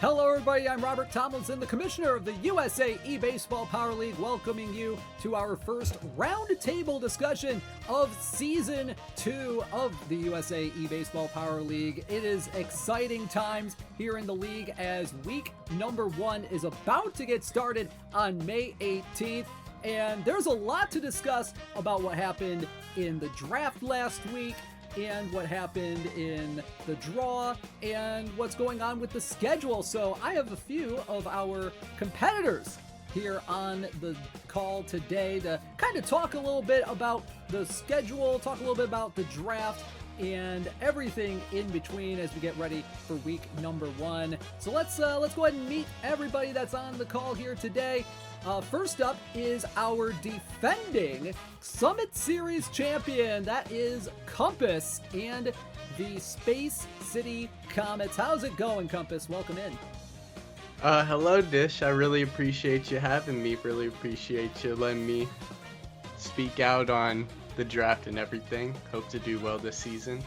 Hello everybody, I'm Robert Tomlinson, the Commissioner of the USA eBaseball Power League, welcoming you to our first roundtable discussion of Season 2 of the USA eBaseball Power League. It is exciting times here in the league as week number 1 is about to get started on May 18th. And there's a lot to discuss about what happened in the draft last week, and what happened in the draw, and what's going on with the schedule. So I have a few of our competitors here on the call today to kind of talk a little bit about the schedule, talk a little bit about the draft, and everything in between as we get ready for week number 1. So let's go ahead and meet everybody that's on the call here today. First up is our defending Summit Series champion. That is Compass and the Space City Comets. How's it going, Compass? Welcome in. Hello, Dish. I really appreciate you having me. Really appreciate you letting me speak out on the draft and everything. Hope to do well this season.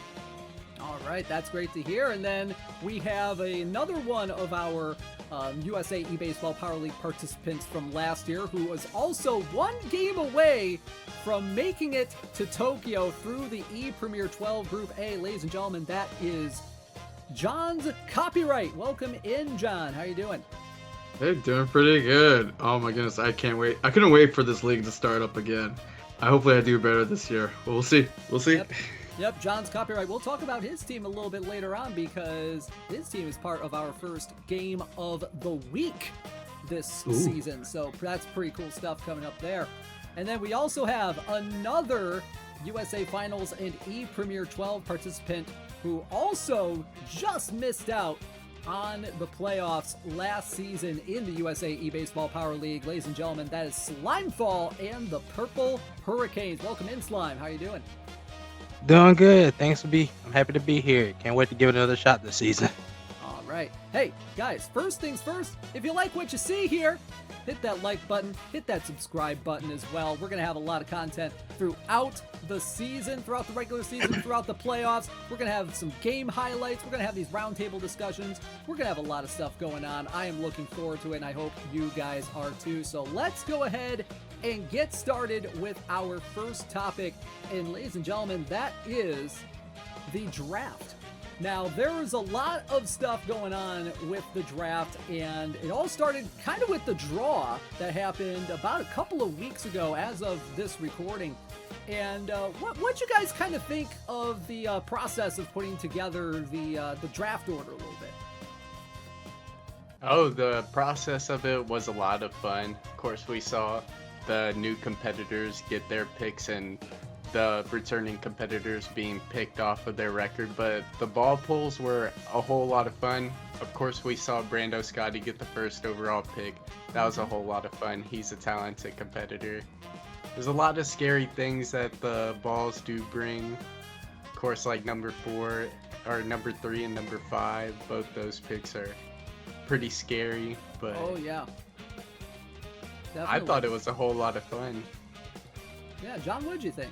All right, that's great to hear. And then we have another one of our USA eBaseball Power League participants from last year who was also one game away from making it to Tokyo through the ePremier 12 Group A. Ladies and gentlemen, that is John's Copyright. Welcome in, John. How you doing? Hey, doing pretty good. Oh my goodness, I can't wait. I couldn't wait for this league to start up again. Hopefully I do better this year. We'll see. We'll see. Yep, John's Copyright. We'll talk about his team a little bit later on because his team is part of our first game of the week this season. So that's pretty cool stuff coming up there. And then we also have another USA Finals and ePremier 12 participant who also just missed out on the playoffs last season in the USA eBaseball Power League. Ladies and gentlemen, that is Slimefall and the Purple Hurricanes. Welcome in, Slime. How you doing? Doing good. I'm happy to be here. Can't wait to give it another shot this season. All right. Hey, guys, first things first, if you like what you see here, hit that like button, hit that subscribe button as well. We're going to have a lot of content throughout the season, throughout the regular season, throughout the playoffs. We're going to have some game highlights. We're going to have these roundtable discussions. We're going to have a lot of stuff going on. I am looking forward to it, and I hope you guys are too. So let's go ahead and get started with our first topic. And ladies and gentlemen, that is the draft. Now, there was a lot of stuff going on with the draft, and it all started kind of with the draw that happened about a couple of weeks ago as of this recording. And what you guys kind of think of the process of putting together the draft order a little bit? Oh, the process of it was a lot of fun. Of course, we saw the new competitors get their picks and the returning competitors being picked off of their record, but the ball pulls were a whole lot of fun. Of course, we saw Brando Scotti get the first overall pick. That was a whole lot of fun. He's a talented competitor. There's a lot of scary things that the balls do bring. Of course, like number 4 or number 3 and number 5, both those picks are pretty scary, but oh yeah, definitely. I thought it was a whole lot of fun. Yeah, John, what did you think?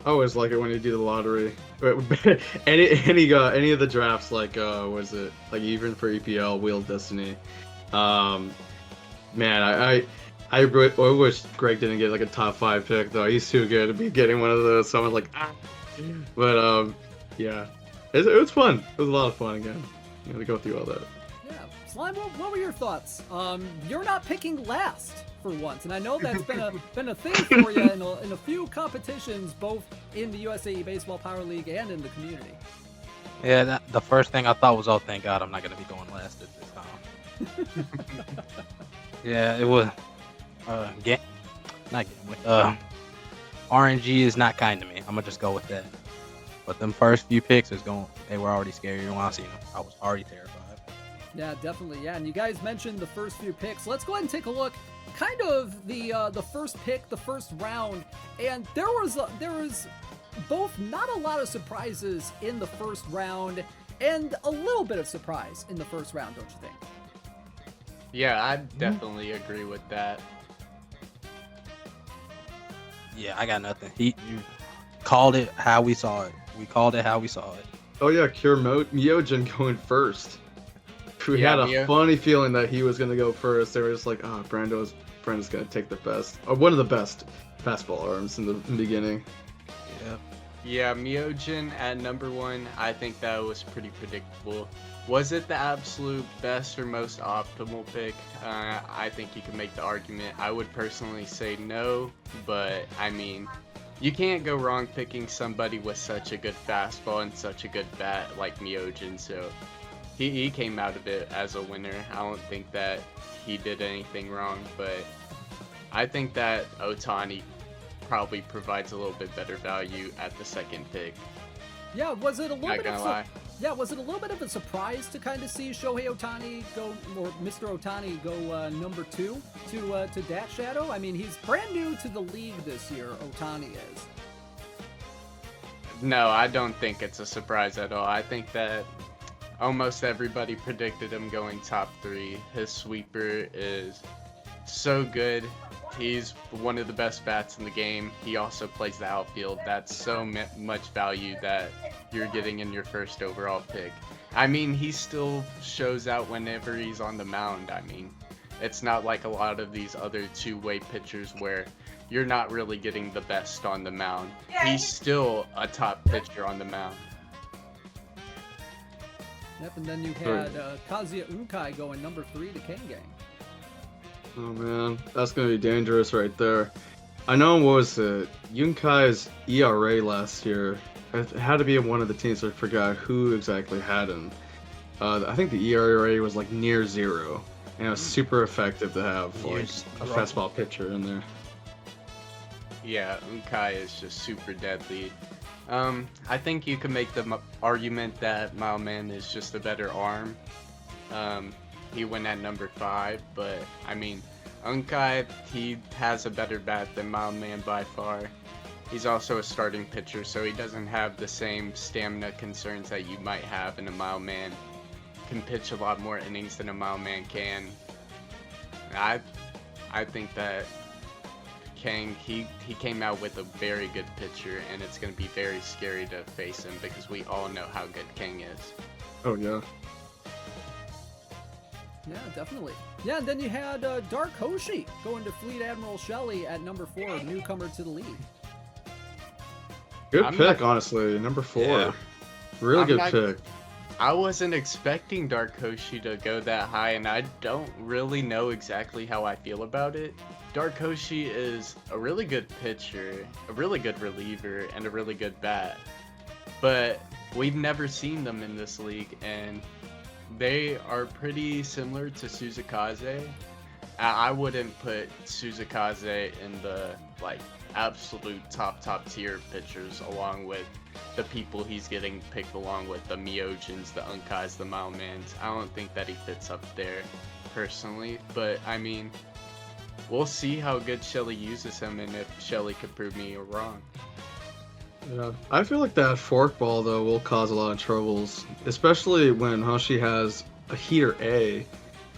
I always like it when you do the lottery. any of the drafts, like was it like even for EPL, Wheel of Destiny? Man, I wish Greg didn't get like a top 5 pick though. He's too good to be getting one of those. So I was like, but yeah, it was fun. It was a lot of fun again. You know, to go through all that. Yeah, Slime, what were your thoughts? You're not picking last for once, and I know that's been a thing for you in a few competitions, both in the USA eBaseball Power League and in the community. Yeah, the first thing I thought was, oh, thank God I'm not going to be going last at this time. Yeah, it was. RNG is not kind to me. I'm gonna just go with that. But them first few picks they were already scary when I seen them. I was already terrified. Yeah, definitely. Yeah, and you guys mentioned the first few picks. Let's go ahead and take a look. Kind of the first pick, the first round, and there was both not a lot of surprises in the first round, and a little bit of surprise in the first round, don't you think? Yeah, I definitely agree with that. Yeah, I got nothing. You called it how we saw it. We called it how we saw it. Oh yeah, Myojin going first. we Yeah, had a Mio- funny feeling that he was gonna go first. They were just like, oh, Brando's gonna take the best, or one of the best fastball arms in the beginning. Yeah. Yeah, Myojin at number 1, I think that was pretty predictable. Was it the absolute best or most optimal pick? I think you can make the argument. I would personally say no, but I mean, you can't go wrong picking somebody with such a good fastball and such a good bat like Myojin, so he came out of it as a winner. I don't think that he did anything wrong, but I think that Ohtani probably provides a little bit better value at the second pick. Yeah, was it a little Not bit gonna of lie. was it a little bit of a surprise to kind of see Shohei Ohtani go, or Mr. Ohtani go number 2 to Dat Shadow? I mean, he's brand new to the league this year. Ohtani is. No, I don't think it's a surprise at all. I think that almost everybody predicted him going top 3. His sweeper is so good. He's one of the best bats in the game. He also plays the outfield. That's so much value that you're getting in your first overall pick. I mean, he still shows out whenever he's on the mound. I mean, it's not like a lot of these other two-way pitchers where you're not really getting the best on the mound. He's still a top pitcher on the mound. Yep, and then you had Kazuya Unkai going number 3 to Kangang. Oh man, that's gonna be dangerous right there. I know, what was it? Yunkai's ERA last year. It had to be one of the teams. I forgot who exactly had him. I think the ERA was like near 0, and it was super effective to have like a fastball pitcher in there. Yeah, Unkai is just super deadly. I think you can make the argument that Mailman is just a better arm. He went at number 5, but I mean, Unkai, he has a better bat than Mailman by far. He's also a starting pitcher, so he doesn't have the same stamina concerns that you might have in a Mailman. Can pitch a lot more innings than a Mailman can. I think that Kang, he came out with a very good pitcher, and it's going to be very scary to face him because we all know how good Kang is. Oh yeah. Yeah, definitely. Yeah, and then you had Dark Hoshi going to Fleet Admiral Shelley at number 4, newcomer to the league. Good pick, honestly. Number 4. Yeah. Really good pick. I wasn't expecting Dark Hoshi to go that high, and I don't really know exactly how I feel about it. Dark Hoshi is a really good pitcher, a really good reliever, and a really good bat. But we've never seen them in this league, and they are pretty similar to Suzukaze. I wouldn't put Suzukaze in the absolute top tier pitchers along with the people he's getting picked along with, the Myojins, the Unkais, the Mailmans. I don't think that he fits up there personally, but I mean, we'll see how good Shelly uses him and if Shelly could prove me wrong. Yeah, I feel like that forkball though will cause a lot of troubles, especially when Hoshi has a heater A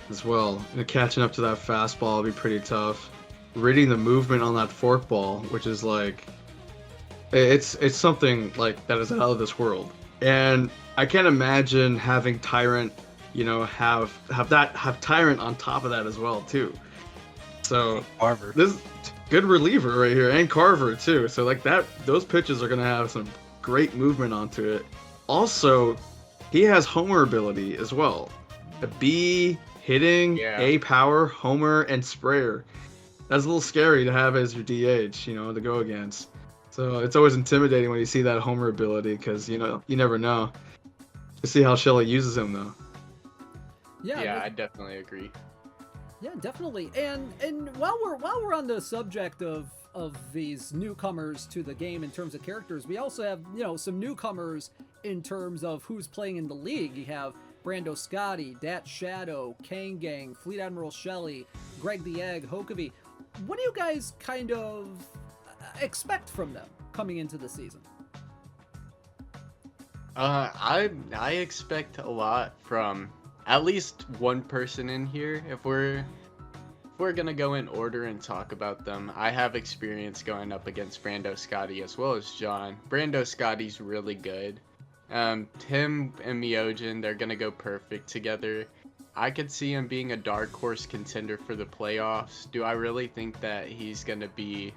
as well. And catching up to that fastball will be pretty tough. Reading the movement on that forkball, which is like, it's something like that is out of this world. And I can't imagine having Tyrant, have Tyrant on top of that as well too. So Carver. This is good reliever right here, and Carver too. So like that, those pitches are gonna have some great movement onto it. Also, he has homer ability as well. A B, hitting, Yeah. A power, homer, and sprayer. That's a little scary to have as your DH, to go against. So it's always intimidating when you see that homer ability because you never know. To see how Shelley uses him though. Yeah, I definitely agree. Yeah, definitely. And while we're on the subject of these newcomers to the game in terms of characters, we also have, some newcomers in terms of who's playing in the league. You have Brando Scotti, Dat Shadow, Kangang, Fleet Admiral Shelley, Greg the Egg, Hokovi. What do you guys kind of expect from them coming into the season? I expect a lot from at least one person in here. If we're gonna go in order and talk about them, I have experience going up against Brando Scotti as well as John. Brando Scotti's really good. Him and Myojin, they're gonna go perfect together. I could see him being a dark horse contender for the playoffs. Do I really think that he's going to be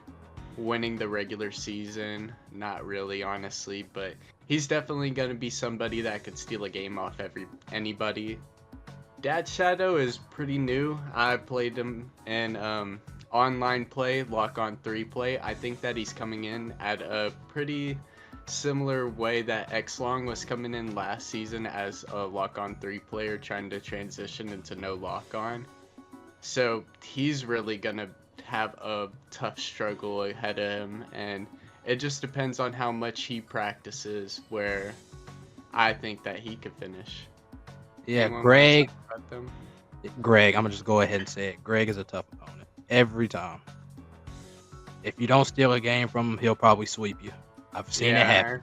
winning the regular season? Not really, honestly, but he's definitely going to be somebody that could steal a game off anybody. Dad Shadow is pretty new. I played him in online play, lock-on 3 play. I think that he's coming in at a pretty similar way that Xlong was coming in last season as a lock-on 3 player trying to transition into no lock-on. So he's really going to have a tough struggle ahead of him, and it just depends on how much he practices, where I think that he could finish. Yeah, Anyone Greg, want to talk about them? I'm gonna just go ahead and say it. Greg is a tough opponent every time. If you don't steal a game from him, he'll probably sweep you. I've seen it happen.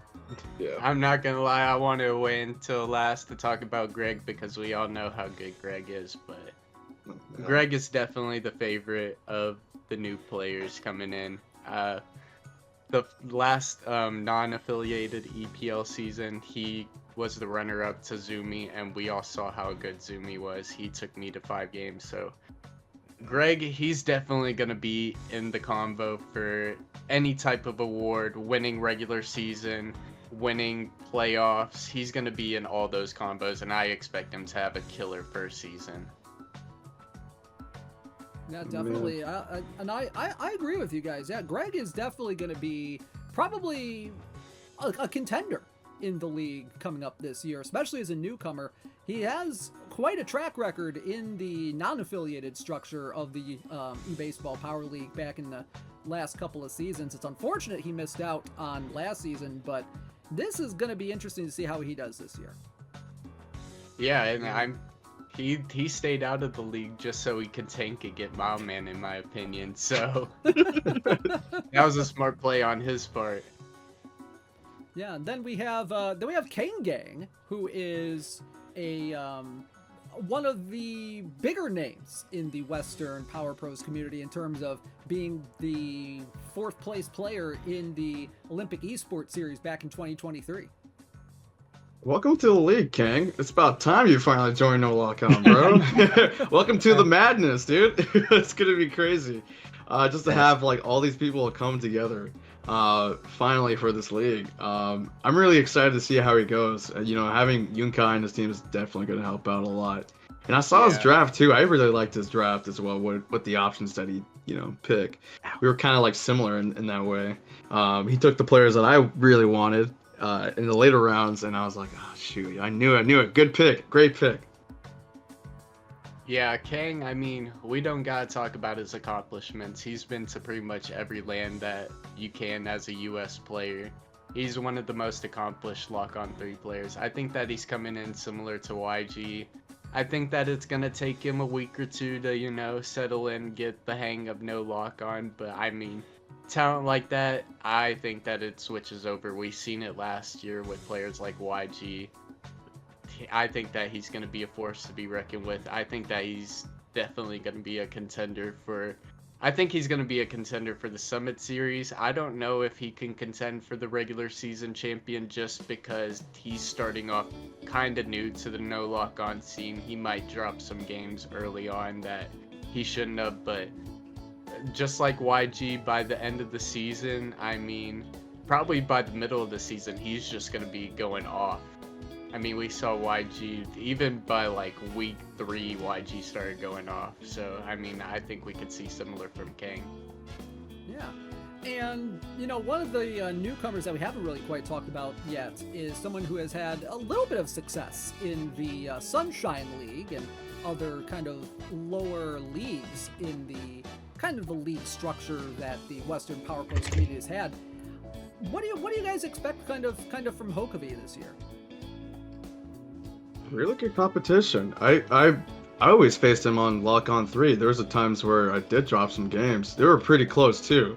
Yeah. I'm not gonna lie, I want to wait until last to talk about Greg because we all know how good Greg is, but Greg is definitely the favorite of the new players coming in. The last non-affiliated EPL season, he was the runner-up to Zumi, and we all saw how good Zumi was. He took me to 5 games, so Greg, he's definitely going to be in the combo for any type of award, winning regular season, winning playoffs. He's going to be in all those combos, and I expect him to have a killer first season. Yeah, definitely. And I agree with you guys. Yeah, Greg is definitely going to be probably a contender in the league coming up this year, especially as a newcomer. He has quite a track record in the non-affiliated structure of the eBaseball Power League back in the last couple of seasons. It's unfortunate he missed out on last season, but this is going to be interesting to see how he does this year. Yeah, and he stayed out of the league just so he could tank and get Mild-Man, in my opinion. So that was a smart play on his part. Yeah, and then we have Kane Gang, who is a one of the bigger names in the Western Power Pros community in terms of being the 4th place player in the Olympic eSports series back in 2023. Welcome to the league, Kang. It's about time you finally joined No Lock On, bro. Welcome to the madness, dude. It's gonna be crazy. Just to have like all these people come together finally for this league. I'm really excited to see how he goes. Having Yunkai in his team is definitely going to help out a lot. And I saw his draft too. I really liked his draft as well. What the options that he pick. We were kind of like similar in that way. He took the players that I really wanted in the later rounds, and I was like, oh shoot, I knew it. Good pick, great pick. Yeah, Kang, I mean, we don't gotta talk about his accomplishments. He's been to pretty much every land that you can as a US player. He's one of the most accomplished lock-on 3 players. I think that he's coming in similar to YG. I think that it's gonna take him a week or two to, settle in, get the hang of no lock-on, but I mean, talent like that, I think that it switches over. We've seen it last year with players like YG. I think that he's going to be a force to be reckoned with. I think that he's definitely going to be a contender for... I think he's going to be a contender for the Summit Series. I don't know if he can contend for the regular season champion just because he's starting off kind of new to the no lock-on scene. He might drop some games early on that he shouldn't have, but just like YG, by the end of the season, I mean, probably by the middle of the season, he's just going to be going off. I mean, we saw YG, even by like week 3, YG started going off. So, I mean, I think we could see similar from Kang. Yeah. And, one of the newcomers that we haven't really quite talked about yet is someone who has had a little bit of success in the Sunshine League and other kind of lower leagues in the kind of the league structure that the Western Power Pros community has had. What do you guys expect kind of from Hokavi this year? Really good competition. I always faced him on Lock On 3. There was times where I did drop some games. They were pretty close too.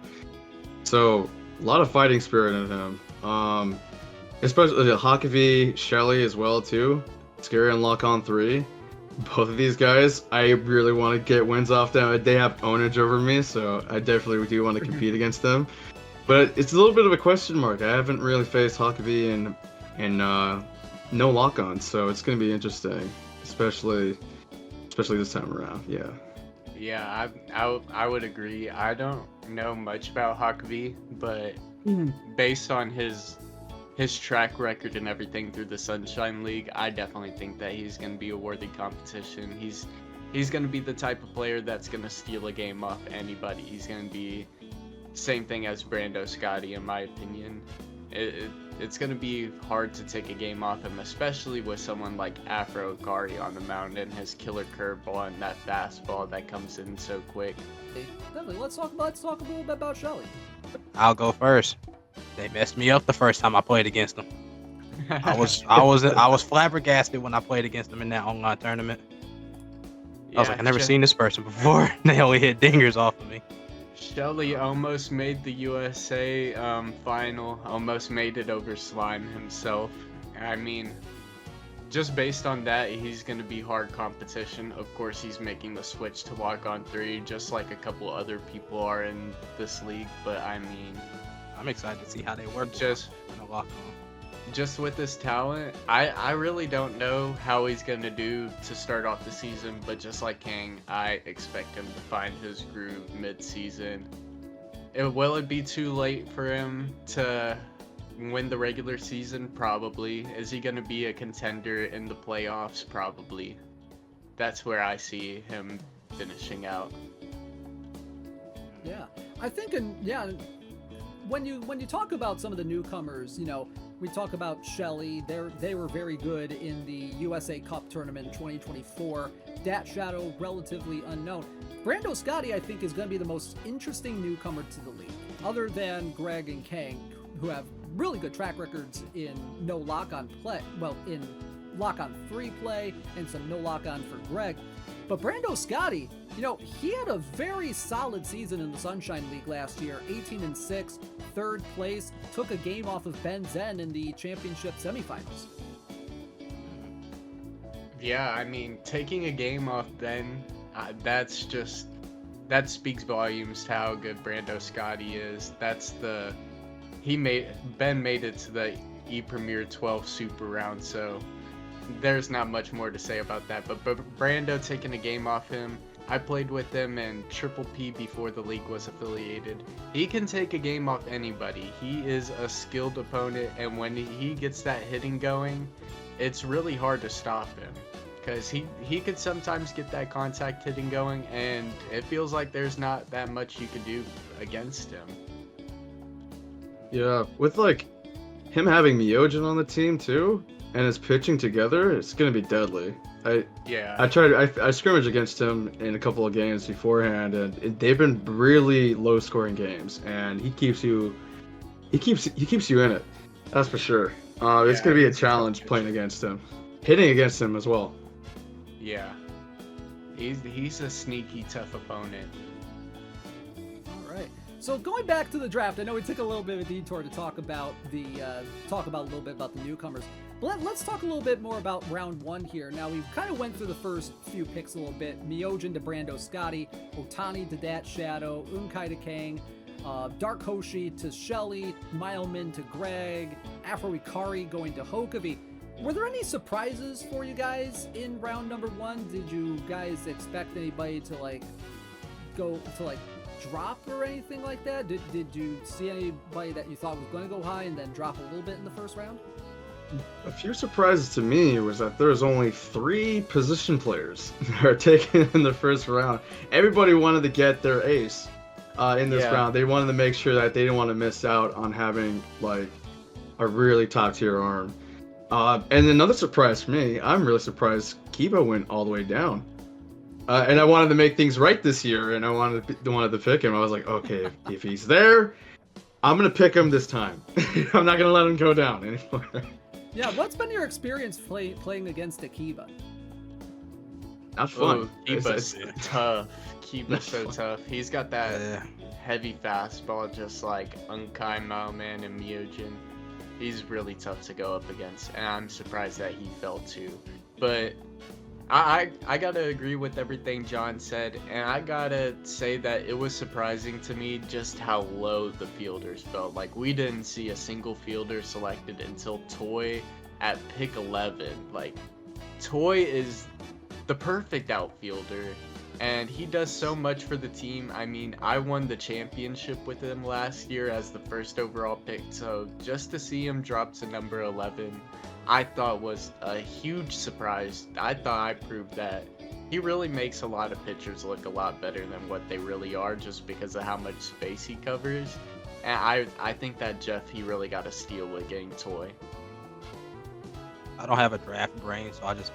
So a lot of fighting spirit in him. Especially Hokavi, Shelly as well too. Scary on Lock On 3. Both of these guys, I really want to get wins off them. They have ownage over me, so I definitely do want to compete against them. But it's a little bit of a question mark. I haven't really faced Hokavi and no lock-on, so it's going to be interesting, especially especially this time around. Yeah. Yeah, I would agree. I don't know much about Huckabee, but based on his track record and everything through the Sunshine League, I definitely think that he's going to be a worthy competition. He's going to be the type of player that's going to steal a game off anybody. He's going to be same thing as Brando Scotty, in my opinion. It's going to be hard to take a game off him, especially with someone like Afro Akari on the mound and his killer curveball and that fastball that comes in so quick. Definitely. Let's talk a little bit about Shelly. I'll go first. They messed me up the first time I played against them. I was flabbergasted when I played against them in that online tournament. I was like, I've never seen this person before. They only hit dingers off of me. Shelly almost made the USA final, almost made it over Slime himself. I mean, just based on that, he's going to be hard competition. Of course, he's making the switch to walk-on 3, just like a couple other people are in this league. But I mean, I'm excited to see how they work just in a lock-on. Just with his talent, I really don't know how he's going to do to start off the season, but just like Kang, I expect him to find his groove mid-season. Will it be too late for him to win the regular season? Probably. Is he going to be a contender in the playoffs? Probably. That's where I see him finishing out. Yeah, I think, when you talk about some of the newcomers, we talk about Shelly. They were very good in the USA Cup tournament 2024. Dat Shadow, relatively unknown. Brando Scotty, I think, is going to be the most interesting newcomer to the league, other than Greg and Kang, who have really good track records in no lock-on play. Well, in lock-on 3 play and some no lock-on for Greg. But Brando Scotty, he had a very solid season in the Sunshine League last year. 18-6, 3rd place, took a game off of Ben Zen in the championship semifinals. Yeah, I mean, taking a game off Ben, that speaks volumes to how good Brando Scotty is. Ben made it to the E-Premier 12 Super Round, so there's not much more to say about that. But Brando taking a game off him, I played with him in Triple P before the league was affiliated. He can take a game off anybody. He is a skilled opponent, and when he gets that hitting going, it's really hard to stop him, because he could sometimes get that contact hitting going, and it feels like there's not that much you can do against him. Yeah, with him having Miojin on the team too, and his pitching together, it's gonna be deadly. I scrimmaged against him in a couple of games beforehand, and they've been really low scoring games, and he keeps you in it. That's for sure. It's gonna be a challenge playing against him, hitting against him as well. Yeah, he's a sneaky tough opponent. All right. So going back to the draft, I know we took a little bit of a detour to talk about a little bit about the newcomers. But let's talk a little bit more about round 1 here. Now, we kind of went through the first few picks a little bit. Miojin to Brando Scotty, Otani to Dat Shadow, Unkai to Kang, Dark Hoshi to Shelly, Mileman to Greg, Afro Ikari going to Huckabee. Were there any surprises for you guys in round number 1? Did you guys expect anybody to go to drop or anything like that? Did you see anybody that you thought was going to go high and then drop a little bit in the first round? A few surprises to me was that there's only 3 position players that are taken in the first round. Everybody wanted to get their ace in this round. They wanted to make sure that they didn't want to miss out on having a really top tier arm. And another surprise for me, I'm really surprised Kiba went all the way down. And I wanted to make things right this year, and I wanted to pick him. I was like, okay, if he's there, I'm gonna pick him this time. I'm not gonna let him go down anymore. Yeah, what's been your experience playing against Akiba? Not fun. Kiba's tough. Kiba's so tough. He's got that heavy fastball, just like Unkai, Maoman, and Miojin. He's really tough to go up against, and I'm surprised that he fell too. But I gotta agree with everything John said, and I gotta say that it was surprising to me just how low the fielders felt. We didn't see a single fielder selected until Toy at pick 11. Toy is the perfect outfielder. And he does so much for the team. I mean, I won the championship with him last year as the first overall pick. So just to see him drop to number 11, I thought was a huge surprise. I thought I proved that he really makes a lot of pitchers look a lot better than what they really are just because of how much space he covers. And I think that Jeff, he really got a steal with getting Toy. I don't have a draft brain, so I just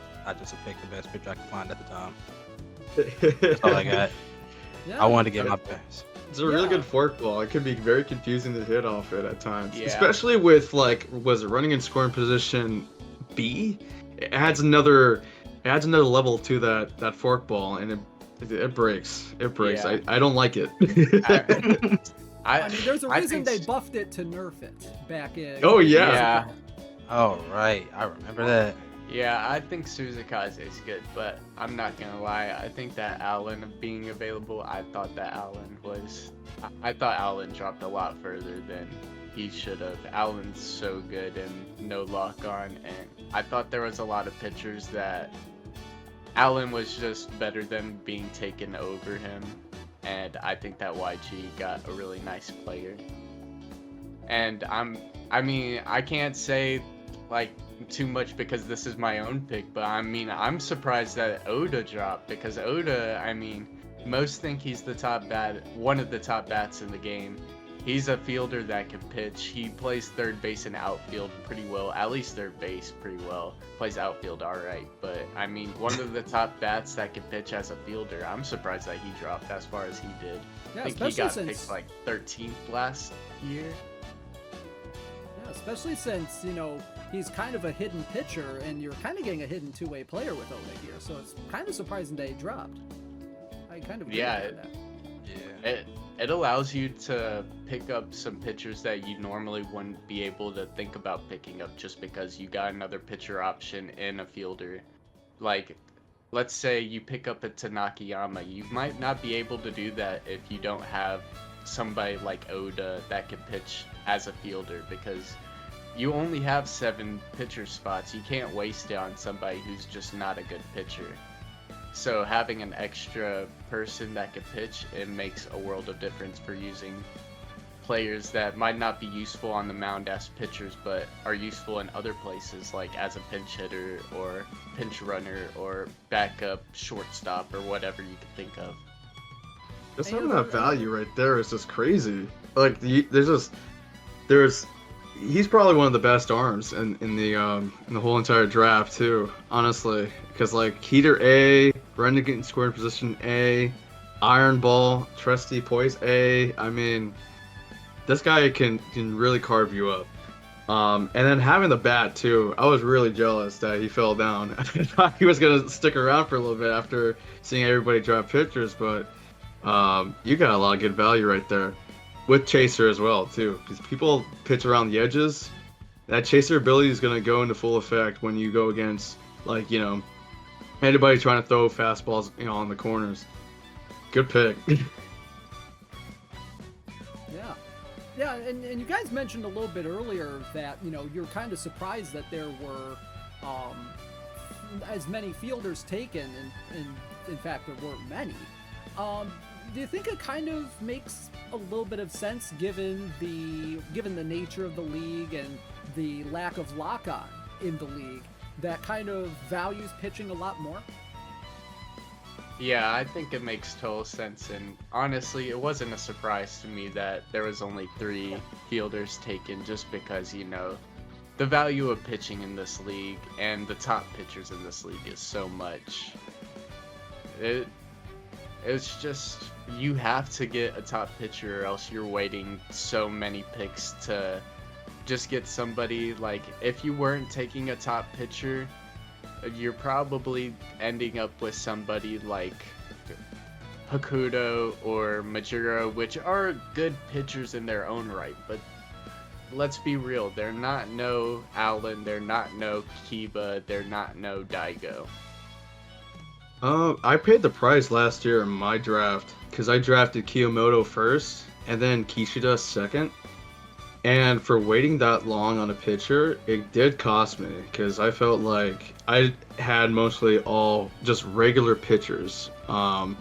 picked the best pitcher I could find at the time. That's all I got. Yeah. I wanted to get my best. It's a really good forkball. It can be very confusing to hit off it at times, Yeah. especially with was it running in scoring position B? It adds another level to that forkball, and it breaks. It breaks. Yeah. I don't like it. I mean, there's a I reason think they buffed it to nerf it back in. Oh, yeah. Yeah. Oh right, I remember that. Yeah, I think Suzakaze is good, but I'm not gonna lie. I think that Allen being available, I thought Allen dropped a lot further than he should have. Allen's so good and no lock on, and I thought there was a lot of pitchers that Allen was just better than being taken over him, and I think that YG got a really nice player. And I can't say like too much because this is my own pick, but I mean, I'm surprised that Oda dropped, because Oda, I mean, most think he's one of the top bats in the game. He's a fielder that can pitch. He plays third base and outfield pretty well, at least third base pretty well. Plays outfield all right, but I mean, one of the top bats that can pitch as a fielder. I'm surprised that he dropped as far as he did. Yeah, I think he got picked like 13th last year. Yeah, especially since, he's kind of a hidden pitcher, and you're kind of getting a hidden two-way player with Oda here, so it's kind of surprising that he dropped. I kind of agree with that. Yeah. It allows you to pick up some pitchers that you normally wouldn't be able to think about picking up just because you got another pitcher option in a fielder. Like, let's say you pick up a Tanakayama. You might not be able to do that if you don't have somebody like Oda that can pitch as a fielder, because you only have 7 pitcher spots. You can't waste it on somebody who's just not a good pitcher. So having an extra person that can pitch, it makes a world of difference for using players that might not be useful on the mound as pitchers, but are useful in other places, like as a pinch hitter or pinch runner or backup shortstop or whatever you can think of. Just having that value right there is just crazy. Like, he's probably one of the best arms in the whole entire draft too, honestly. Because like heater A, running in scoring position A, iron ball, trusty poise A. I mean, this guy can really carve you up. And then having the bat too, I was really jealous that he fell down. I thought he was gonna stick around for a little bit after seeing everybody drop pitchers, but you got a lot of good value right there. With chaser as well too, because people pitch around the edges. That chaser ability is gonna go into full effect when you go against, like, anybody trying to throw fastballs, on the corners. Good pick. Yeah, and you guys mentioned a little bit earlier that, you're kind of surprised that there were as many fielders taken, and in fact there weren't many. Do you think it kind of makes a little bit of sense given the nature of the league and the lack of lock-on in the league that kind of values pitching a lot more? Yeah, I think it makes total sense, and honestly, it wasn't a surprise to me that there was only 3 fielders taken, just because, the value of pitching in this league and the top pitchers in this league is so much. It's just, you have to get a top pitcher, or else you're waiting so many picks to just get somebody. Like, if you weren't taking a top pitcher, you're probably ending up with somebody like Hakuto or Majuro, which are good pitchers in their own right, but let's be real, they're not no Allen, they're not no Kiba, they're not no Daigo. I paid the price last year in my draft because I drafted Kiyomoto first and then Kishida second. And for waiting that long on a pitcher, it did cost me because I felt like I had mostly all just regular pitchers. And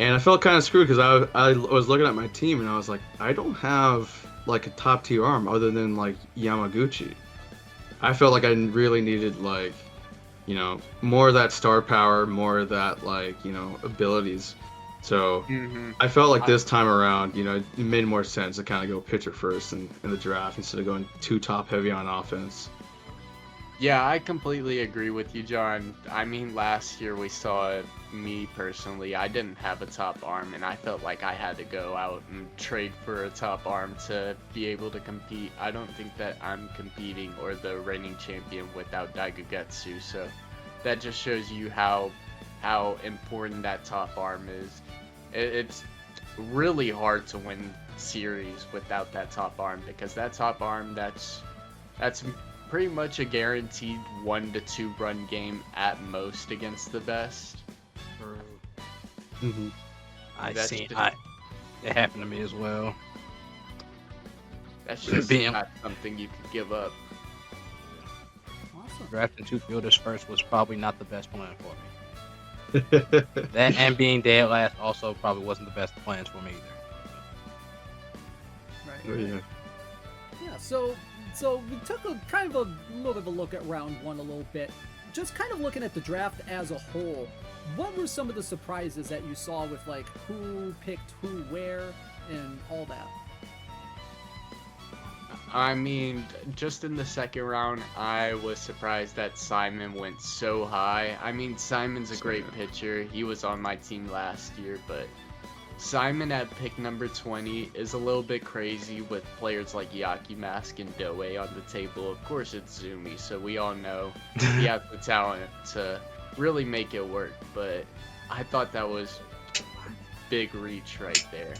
I felt kind of screwed because I was looking at my team and I was like, I don't have like a top tier arm other than like Yamaguchi. I felt like I really needed like, you know, more of that star power, more of that like, you know, abilities. So I felt like this time around, you know, it made more sense to kind of go pitcher first in the draft instead of going too top heavy on offense. Yeah, I completely agree with you, John. I mean, last year we saw it, me personally, I didn't have a top arm, and I felt like I had to go out and trade for a top arm to be able to compete. I don't think that I'm competing or the reigning champion without Daigogetsu, so that just shows you how important that top arm is. It's really hard to win series without that top arm, because that top arm, that's pretty much a guaranteed 1 to 2 run game at most against the best. It happened to me as well. That's just not something you could give up. Awesome. Drafting 2 fielders first was probably not the best plan for me. That and being dead last also probably wasn't the best plans for me either. Right. Yeah. Yeah, so we took a kind of a little bit of a look at round 1 a little bit. Just kind of looking at the draft as a whole, what were some of the surprises that you saw with like who picked who where and all that? I mean, just in the second round, I was surprised that Simon went so high. I mean, Simon's a great pitcher. He was on my team last year, but Simon at pick number 20 is a little bit crazy with players like Yaki Mask and Doe on the table. Of course, it's Zumi, so we all know he has the talent to really make it work, but I thought that was a big reach right there.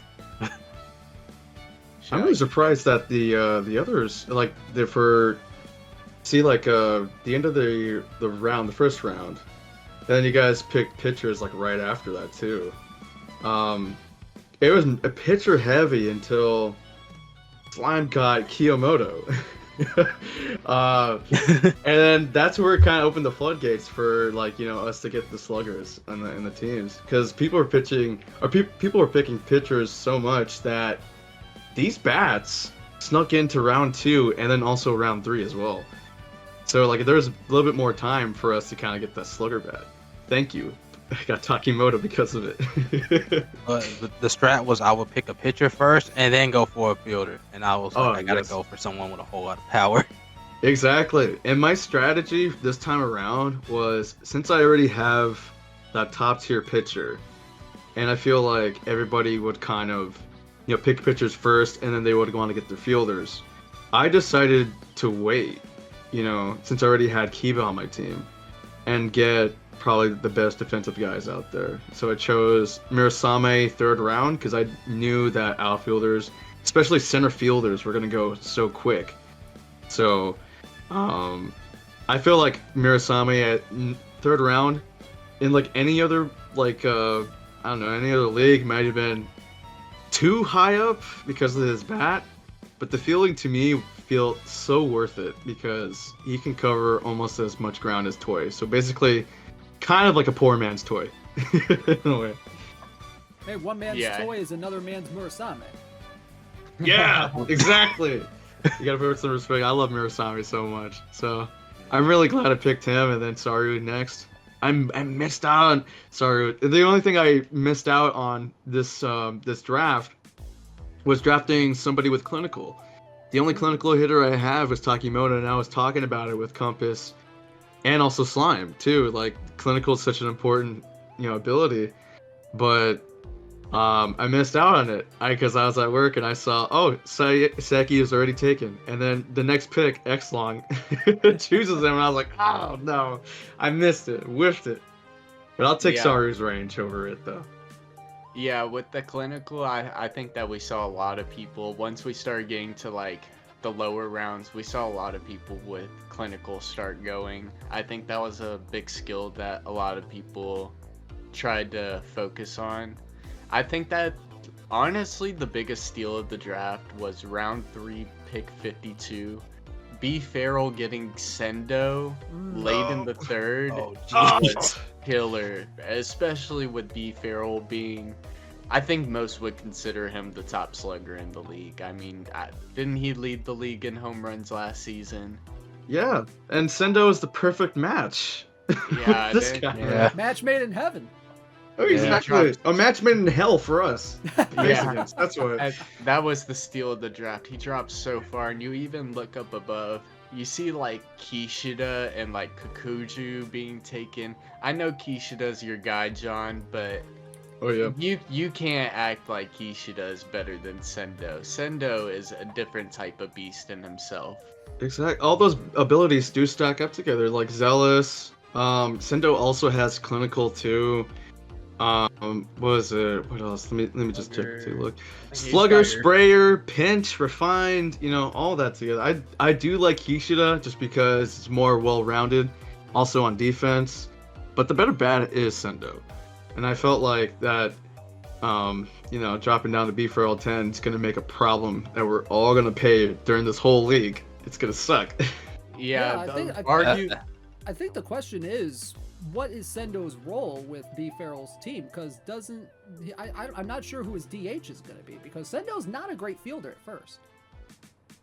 I'm really surprised that the others like the end of the round, the first round, and then you guys picked pitchers like right after that too. It was a pitcher heavy until Slime got Kiyomoto. And then that's where it kind of opened the floodgates for like, you know, us to get the sluggers in the teams, because people were picking pitchers so much that these bats snuck into round 2 and then also round 3 as well. So like there was a little bit more time for us to kind of get that slugger bat. Thank you. I got Takimoto because of it. The strat was I would pick a pitcher first and then go for a fielder, and I was like, I gotta go for someone with a whole lot of power. Exactly. And my strategy this time around was, since I already have that top tier pitcher, and I feel like everybody would kind of, you know, pick pitchers first and then they would want to get their fielders, I decided to wait, you know, since I already had Kiba on my team, and get probably the best defensive guys out there. So I chose Mirasame 3rd round because I knew that outfielders, especially center fielders, were going to go so quick. So I feel like Mirasame at 3rd round in like any other like I don't know, any other league might have been too high up because of his bat, but the fielding to me felt so worth it because he can cover almost as much ground as Toy. So basically kind of like a poor man's Toy in a way. Hey, one man's toy is another man's Murasame. Yeah, exactly. You gotta put some respect. I love Murasame so much. So I'm really glad I picked him, and then Saru next. I missed out on Saru. The only thing I missed out on this draft was drafting somebody with clinical. The only clinical hitter I have was Takimoto, and I was talking about it with Compass and also Slime too. Like, clinical is such an important, you know, ability, but I missed out on it because I was at work and I saw, Seki is already taken, and then the next pick, Xlong, chooses him, and I was like, oh no, I missed it, whiffed it. But I'll take Saru's range over it though. Yeah, with the clinical, I think that we saw a lot of people, once we started getting to like the lower rounds, we saw a lot of people with clinical start going. I think that was a big skill that a lot of people tried to focus on. I think that honestly the biggest steal of the draft was round 3 pick 52. B. Farrell getting Sendo late in the third was killer, especially with B. Farrell being, I think most would consider him the top slugger in the league. I mean, didn't he lead the league in home runs last season? Yeah, and Sendo is the perfect match. Yeah, This guy. Yeah. Match made in heaven. Oh, exactly. A match made in hell for us. Yeah. That's what. And that was the steal of the draft. He dropped so far, and you even look up above, you see like Kishida and like Kikuju being taken. I know Kishida's your guy, John, but Oh yeah. you can't act like Kishida is better than Sendo. Sendo is a different type of beast in himself. Exactly. All those abilities do stack up together, like Zealous. Sendo also has clinical too. What was it? What else? Let me just check. Take a look. Slugger, sprayer, pinch, refined. You know, all that together. I do like Kishida just because it's more well-rounded, also on defense. But the better bat is Sendo, and I felt like that. You know, dropping down to B for L10 is gonna make a problem that we're all gonna pay during this whole league. It's gonna suck. Yeah, I think the question is, what is Sendo's role with B. Farrell's team? Because I'm not sure who his DH is going to be, because Sendo's not a great fielder at first.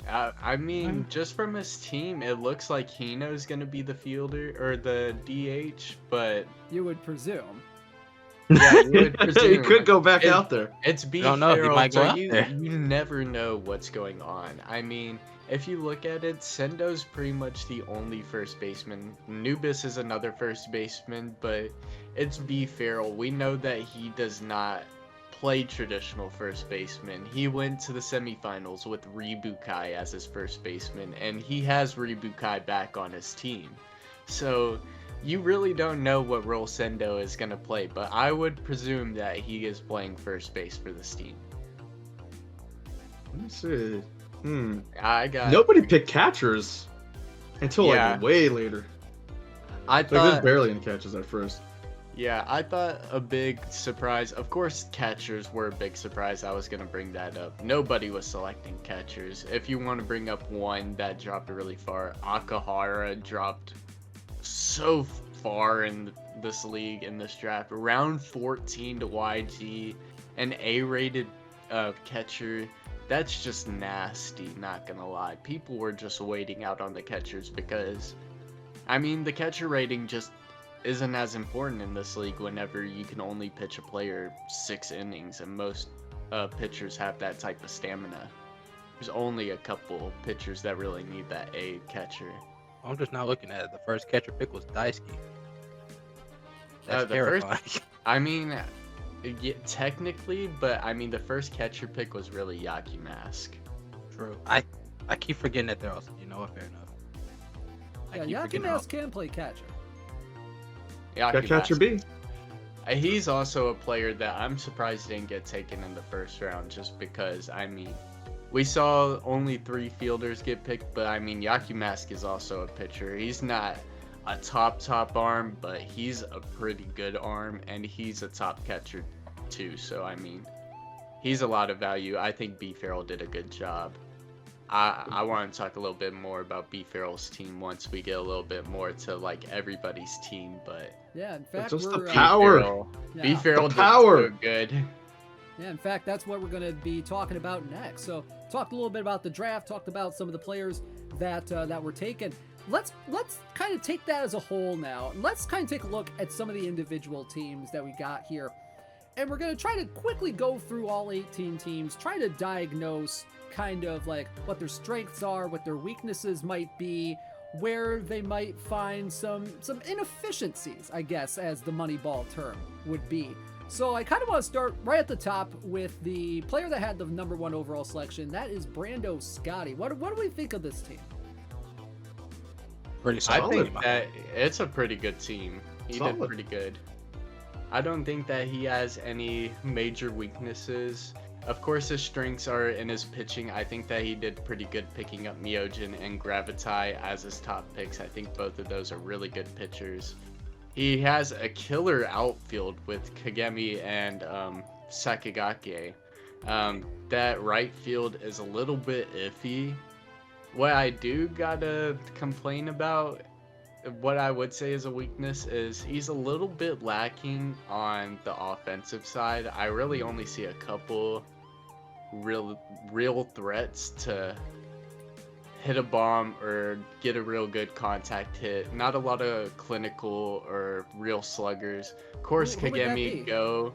I mean, just from his team, it looks like Hino's going to be the fielder or the DH, but you would presume. Yeah, you would presume. He could go back out there. It's B. Don't know, he Farrell, might go so out there. you never know what's going on. I mean, if you look at it, Sendo's pretty much the only first baseman. Nubis is another first baseman, but it's B. Farrell. We know that he does not play traditional first baseman. He went to the semifinals with Ribukai as his first baseman, and he has Ribukai back on his team. So you really don't know what role Sendo is going to play, but I would presume that he is playing first base for this team. Let me see. Nobody picked catchers until like way later. I Like, there's barely any catches at first. Yeah, I thought a big surprise. Of course, catchers were a big surprise. I was gonna bring that up. Nobody was selecting catchers. If you want to bring up one that dropped really far, Akahara dropped so far in this league, in this draft. Round 14 to YG, an A-rated catcher. That's just nasty, not gonna lie. People were just waiting out on the catchers because, I mean, the catcher rating just isn't as important in this league whenever you can only pitch a player 6 innings, and most pitchers have that type of stamina. There's only a couple pitchers that really need that A catcher. I'm just not looking at it. The first catcher pick was Daisuke. That's terrifying. I mean, yeah, technically, but I mean, the first catcher pick was really Yaki Mask. True. I keep forgetting that they're also, you know what, fair enough. Yeah, Yaki Mask can play catcher. Got catcher B. He's also a player that I'm surprised didn't get taken in the first round, just because, I mean, we saw only 3 fielders get picked, but I mean, Yaki Mask is also a pitcher. He's not a top arm, but he's a pretty good arm, and he's a top catcher too. So I mean, he's a lot of value. I think B. Farrell did a good job. I want to talk a little bit more about B. Farrell's team once we get a little bit more to like everybody's team, but yeah, in fact, just the we're power. B. Farrell did power. so good. Yeah, in fact, that's what we're going to be talking about next. So, talked a little bit about the draft, talked about some of the players that were taken. Let's kind of take that as a whole now. Let's kind of take a look at some of the individual teams that we got here. And we're going to try to quickly go through all 18 teams, try to diagnose kind of like what their strengths are, what their weaknesses might be, where they might find some inefficiencies, I guess, as the Moneyball term would be. So I kind of want to start right at the top with the player that had the #1 overall selection. That is Brando Scotti. What do we think of this team? Pretty solid. I think that it's a pretty good team. He Solid. did pretty good. I don't think that he has any major weaknesses. Of course, his strengths are in his pitching. I think that he did pretty good picking up Myojin and Gravitai as his top picks. I think both of those are really good pitchers. He has a killer outfield with Kagemi and Sakigake. That right field is a little bit iffy. What I do gotta complain about, what I would say is a weakness, is he's a little bit lacking on the offensive side. I really only see a couple real threats to hit a bomb or get a real good contact hit. Not a lot of clinical or real sluggers. Of course, Who would that Kagemi, be? Go.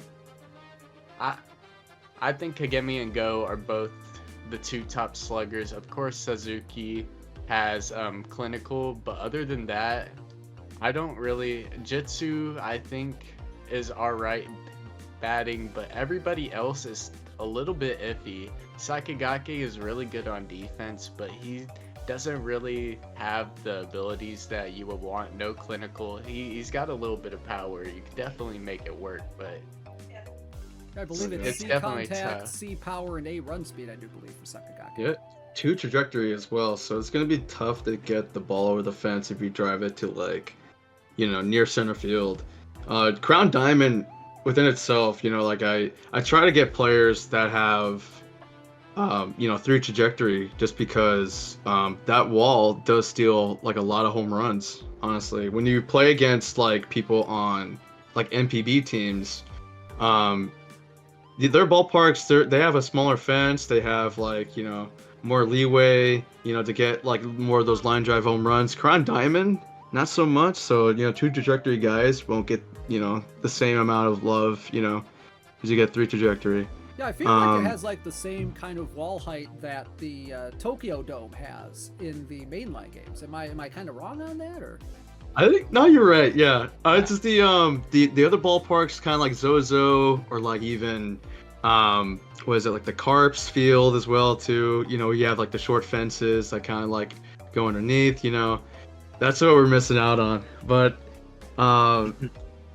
I think Kagemi and Go are both the two top sluggers. Of course, Suzuki has clinical, but other than that, I don't really. Jitsu, I think, is alright batting, but everybody else is a little bit iffy. Sakigake is really good on defense, but he doesn't really have the abilities that you would want. No clinical. He's got a little bit of power. You could definitely make it work, but I believe it's C definitely contact, tough. C power, and A run speed, I do believe, for Sakagaki. Yeah, 2 trajectory as well, so it's gonna be tough to get the ball over the fence if you drive it to, like, near center field. Crown Diamond within itself, like I try to get players that have 3 trajectory, just because that wall does steal like a lot of home runs. Honestly, when you play against like people on like MPB teams, their ballparks, they have a smaller fence. They have like more leeway, to get like more of those line drive home runs. Crown Diamond, not so much. So 2 trajectory guys won't get the same amount of love as you get 3 trajectory. Yeah, I feel like it has like the same kind of wall height that the Tokyo Dome has in the mainline games. Am I kind of wrong on that, or? I think no, you're right. Yeah, it's just the other ballparks, kind of like Zozo, or like even what is it, like the Carps field as well too. You have like the short fences that kind of like go underneath. That's what we're missing out on. But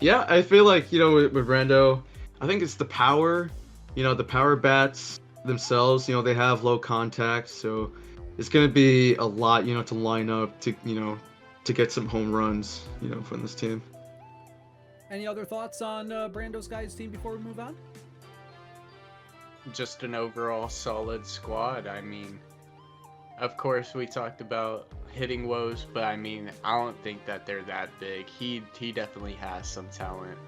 yeah, I feel like with Rando, I think it's the power. The power bats themselves, they have low contact, so it's going to be a lot, to line up to get some home runs, from this team. Any other thoughts on Brando's guys' team before we move on? Just an overall solid squad. I mean, of course, we talked about hitting woes, but I mean, I don't think that they're that big. He definitely has some talent.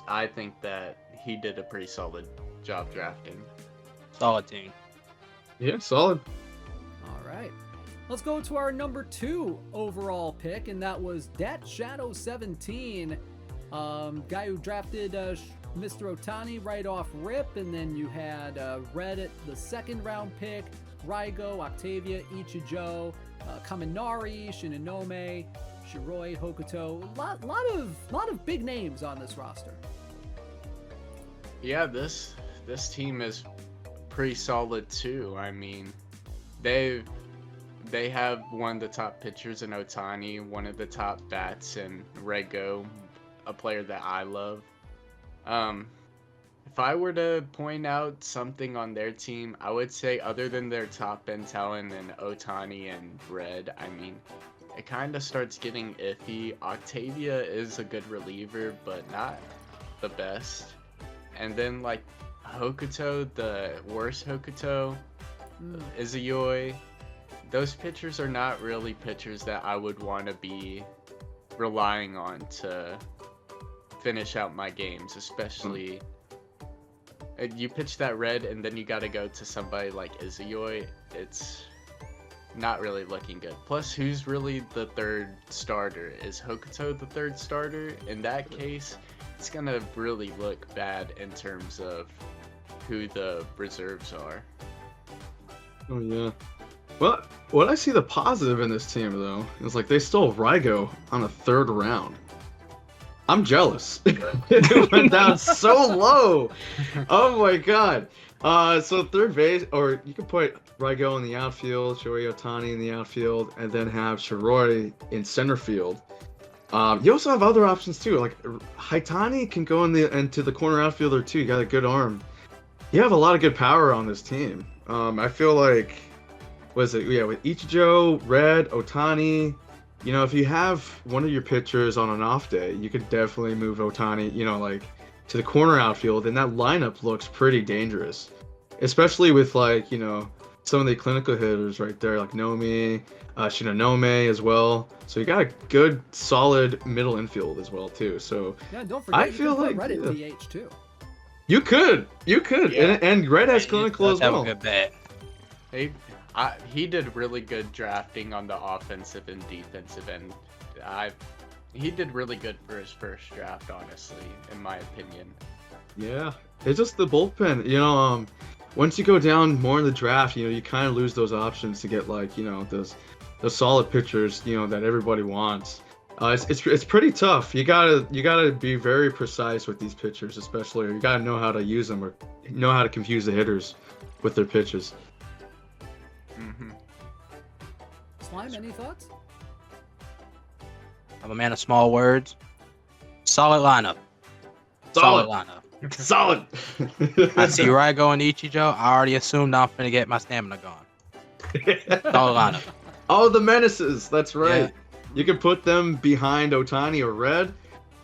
I think that he did a pretty solid job drafting. Solid team. Yeah, solid. All right. Let's go to our number 2 overall pick, and that was Dat Shadow 17, guy who drafted Mr. Otani right off rip, and then you had Red at the 2nd round pick, Raigo, Octavia, Ichijo, Kaminari, Shinonome, Shiroi, Hokuto. Lot of big names on this roster. Yeah, this team is pretty solid too. I mean, they have one of the top pitchers in Otani, one of the top bats in Rego, a player that I love. If I were to point out something on their team, I would say, other than their top end talent in Otani and Red, I mean, it kind of starts getting iffy. Octavia is a good reliever, but not the best. And then like Hokuto, the worst Hokuto, Izuyoi, those pitchers are not really pitchers that I would want to be relying on to finish out my games, especially you pitch that Red and then you got to go to somebody like Izuyoi. It's not really looking good. Plus, who's really the 3rd starter? Is Hokuto the 3rd starter? In that case, it's gonna really look bad in terms of who the reserves are. Oh yeah. Well, what I see the positive in this team though is like they stole Raigo on a 3rd round. I'm jealous. It went down so low. Oh my god. So 3rd base, or you could put Raigo in the outfield, Shohei Ohtani in the outfield, and then have Shiroi in center field. You also have other options too. Like Haitani can go into the corner outfielder too. You got a good arm. You have a lot of good power on this team. I feel like, with Ichijo, Red, Ohtani, if you have one of your pitchers on an off day, you could definitely move Ohtani, like to the corner outfield, and that lineup looks pretty dangerous. Especially with like, some of the clinical hitters right there, like Nomi, Shinonome as well. So you got a good, solid middle infield as well too. So Yeah, don't forget I you feel can put like Red at DH too. you could, Yeah. and Red has clinical as Have a well. good bat. He did really good drafting on the offensive and defensive end. He did really good for his first draft, honestly, in my opinion. Yeah, it's just the bullpen. Once you go down more in the draft, you kind of lose those options to get like those solid pitchers that everybody wants. It's pretty tough. You gotta be very precise with these pitchers, especially. Or you gotta know how to use them or know how to confuse the hitters with their pitches. Mm-hmm. Slime, any thoughts? I'm a man of small words. Solid lineup. Solid lineup. Solid. I see Raigo and Ichijo. I already assumed I'm finna get my stamina gone. Solid lineup. Oh, the menaces. That's right. Yeah. You can put them behind Otani or Red,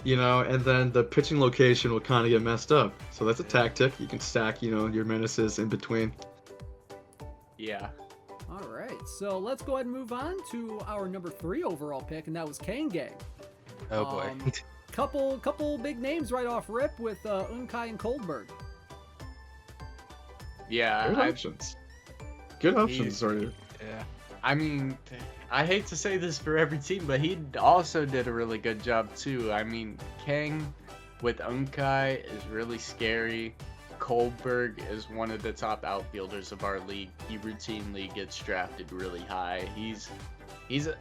and then the pitching location will kind of get messed up. So that's a tactic. You can stack, your menaces in between. Yeah. All right, so let's go ahead and move on to our number 3 overall pick, and that was Kane Gang. Oh boy. Couple big names right off rip with Unkai and Koldberg. Yeah. Good options. Good options, right? Yeah. I mean, I hate to say this for every team, but he also did a really good job too. I mean, Kang with Unkai is really scary. Koldberg is one of the top outfielders of our league. He routinely gets drafted really high. He's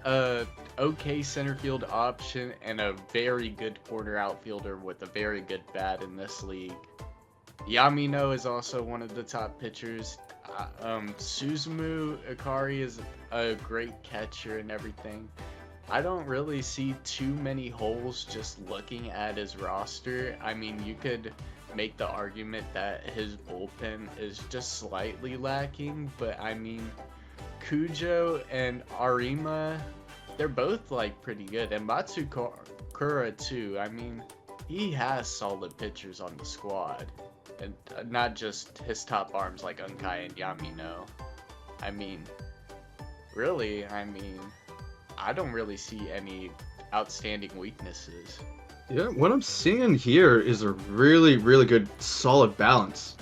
a okay center field option and a very good corner outfielder with a very good bat in this league. Yamino is also one of the top pitchers. Suzumu Akari is a great catcher and everything. I don't really see too many holes just looking at his roster. I mean, you could make the argument that his bullpen is just slightly lacking, but I mean, Kujo and Arima, they're both like pretty good, and Matsukura too. I mean, he has solid pitchers on the squad, and not just his top arms like Unkai and Yamino. I mean, really, I don't really see any outstanding weaknesses. Yeah, what I'm seeing here is a really, really good, solid balance.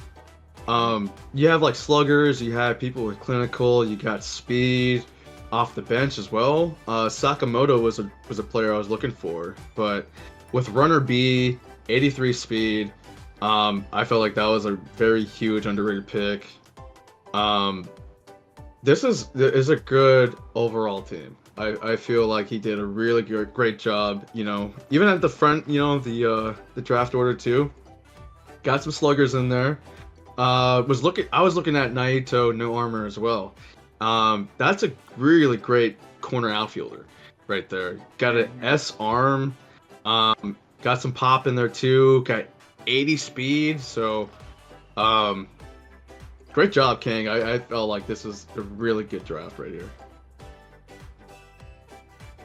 You have like sluggers, you have people with clinical, you got speed off the bench as well. Sakamoto was a player I was looking for, but with runner B, 83 speed, I felt like that was a very huge underrated pick. This is a good overall team. I feel like he did a really great job, even at the front, the draft order too. Got some sluggers in there. I was looking at Naito, no armor as well. That's a really great corner outfielder right there. Got an S arm. Got some pop in there too. Got 80 speed. So, great job, King. I felt like this was a really good draft right here.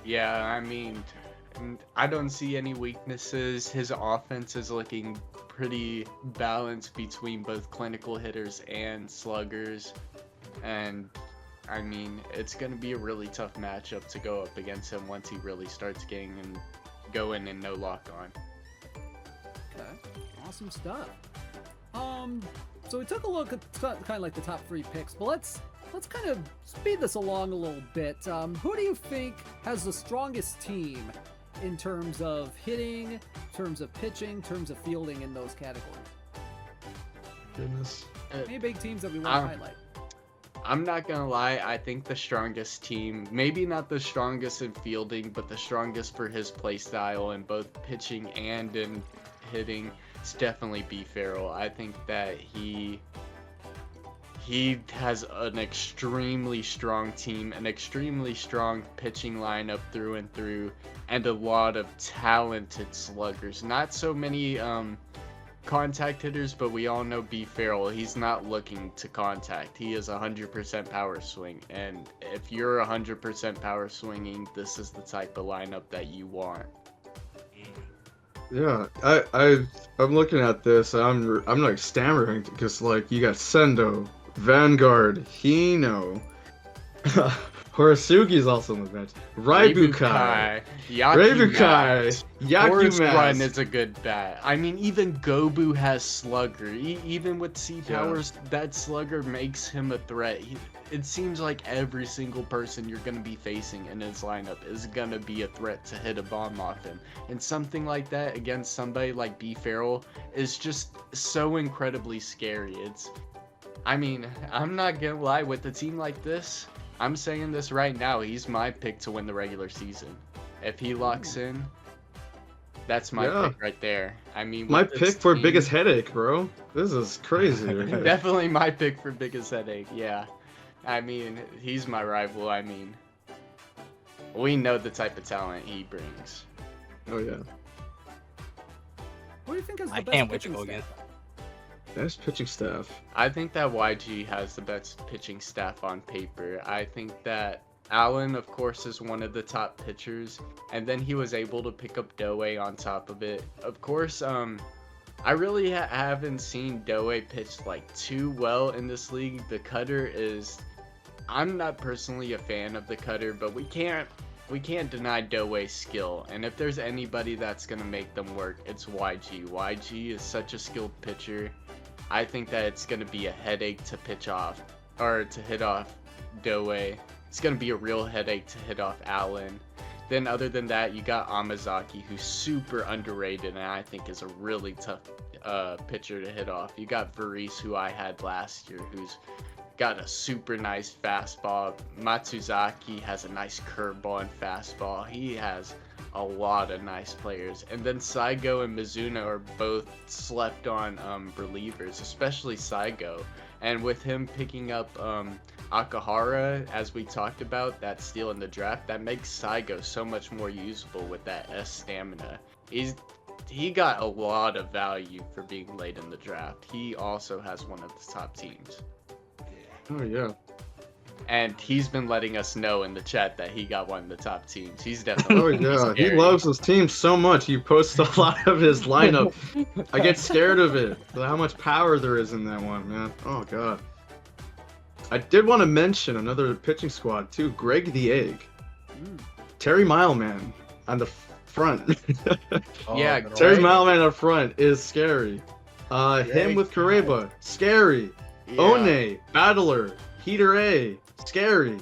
Yeah, I mean, I don't see any weaknesses. His offense is looking pretty balanced between both clinical hitters and sluggers. And, I mean, it's going to be a really tough matchup to go up against him once he really starts getting and going and no lock on. Okay, awesome stuff. So we took a look at kind of like the top 3 picks, but let's kind of speed this along a little bit. Who do you think has the strongest team in terms of hitting, in terms of pitching, in terms of fielding in those categories? Goodness. Any big teams that we want to highlight? I'm not gonna lie, I think the strongest team, maybe not the strongest in fielding, but the strongest for his play style in both pitching and in hitting, is definitely B. Farrell. I think that he has an extremely strong team, an extremely strong pitching lineup through and through, and a lot of talented sluggers. Not so many contact hitters, but we all know B. Farrell, he's not looking to contact. He is 100% power swing, and if you're 100% power swinging, this is the type of lineup that you want. Yeah, I'm looking at this. I'm like stammering because like you got Sendo, Vanguard, Hino. Horisugi's also on the bench. Raibukai. Yakumas. Forest Run Yakumas. is a good bat. I mean, even Gobu has Slugger. Even with C-Powers, that Slugger makes him a threat. It seems like every single person you're going to be facing in his lineup is going to be a threat to hit a bomb off him. And something like that against somebody like B. Farrell is just so incredibly scary. I mean, I'm not going to lie, with a team like this, I'm saying this right now, he's my pick to win the regular season. If he locks in, that's my pick right there. I mean, my pick for biggest headache, bro. This is crazy. Definitely my pick for biggest headache, yeah. I mean, he's my rival. I mean, we know the type of talent he brings. Oh, yeah. What do you think is the I best can't wait to pitching go again. staff? Best pitching staff. I think that YG has the best pitching staff on paper. I think that Allen, of course, is one of the top pitchers, and then he was able to pick up Doe on top of it. Of course, I really haven't seen Doe pitch like too well in this league. The cutter is, I'm not personally a fan of the cutter, but we can't deny Doe's skill. And if there's anybody that's gonna make them work, it's YG. YG is such a skilled pitcher. I think that it's going to be a headache to pitch off, or to hit off Doe. It's going to be a real headache to hit off Allen. Then other than that, you got Amazaki, who's super underrated, and I think is a really tough pitcher to hit off. You got Varese, who I had last year, who's got a super nice fastball. Matsuzaki has a nice curveball and fastball. He has a lot of nice players. And then Saigo and Mizuno are both slept on relievers, especially Saigo. And with him picking up Akahara, as we talked about, that steal in the draft, that makes Saigo so much more usable with that S stamina. He got a lot of value for being late in the draft. He also has one of the top teams. Oh, yeah. And he's been letting us know in the chat that he got one of the top teams. He's definitely Oh, yeah. scary. He loves his team so much. He posts a lot of his lineup. I get scared of it. How much power there is in that one, man. Oh, God. I did want to mention another pitching squad, too. Greg the Egg. Terry Mileman on the front. Yeah, Terry Greg- Mileman up front is scary. Him with Kareba. Scary. Yeah. One, Battler. Heater A. Scary.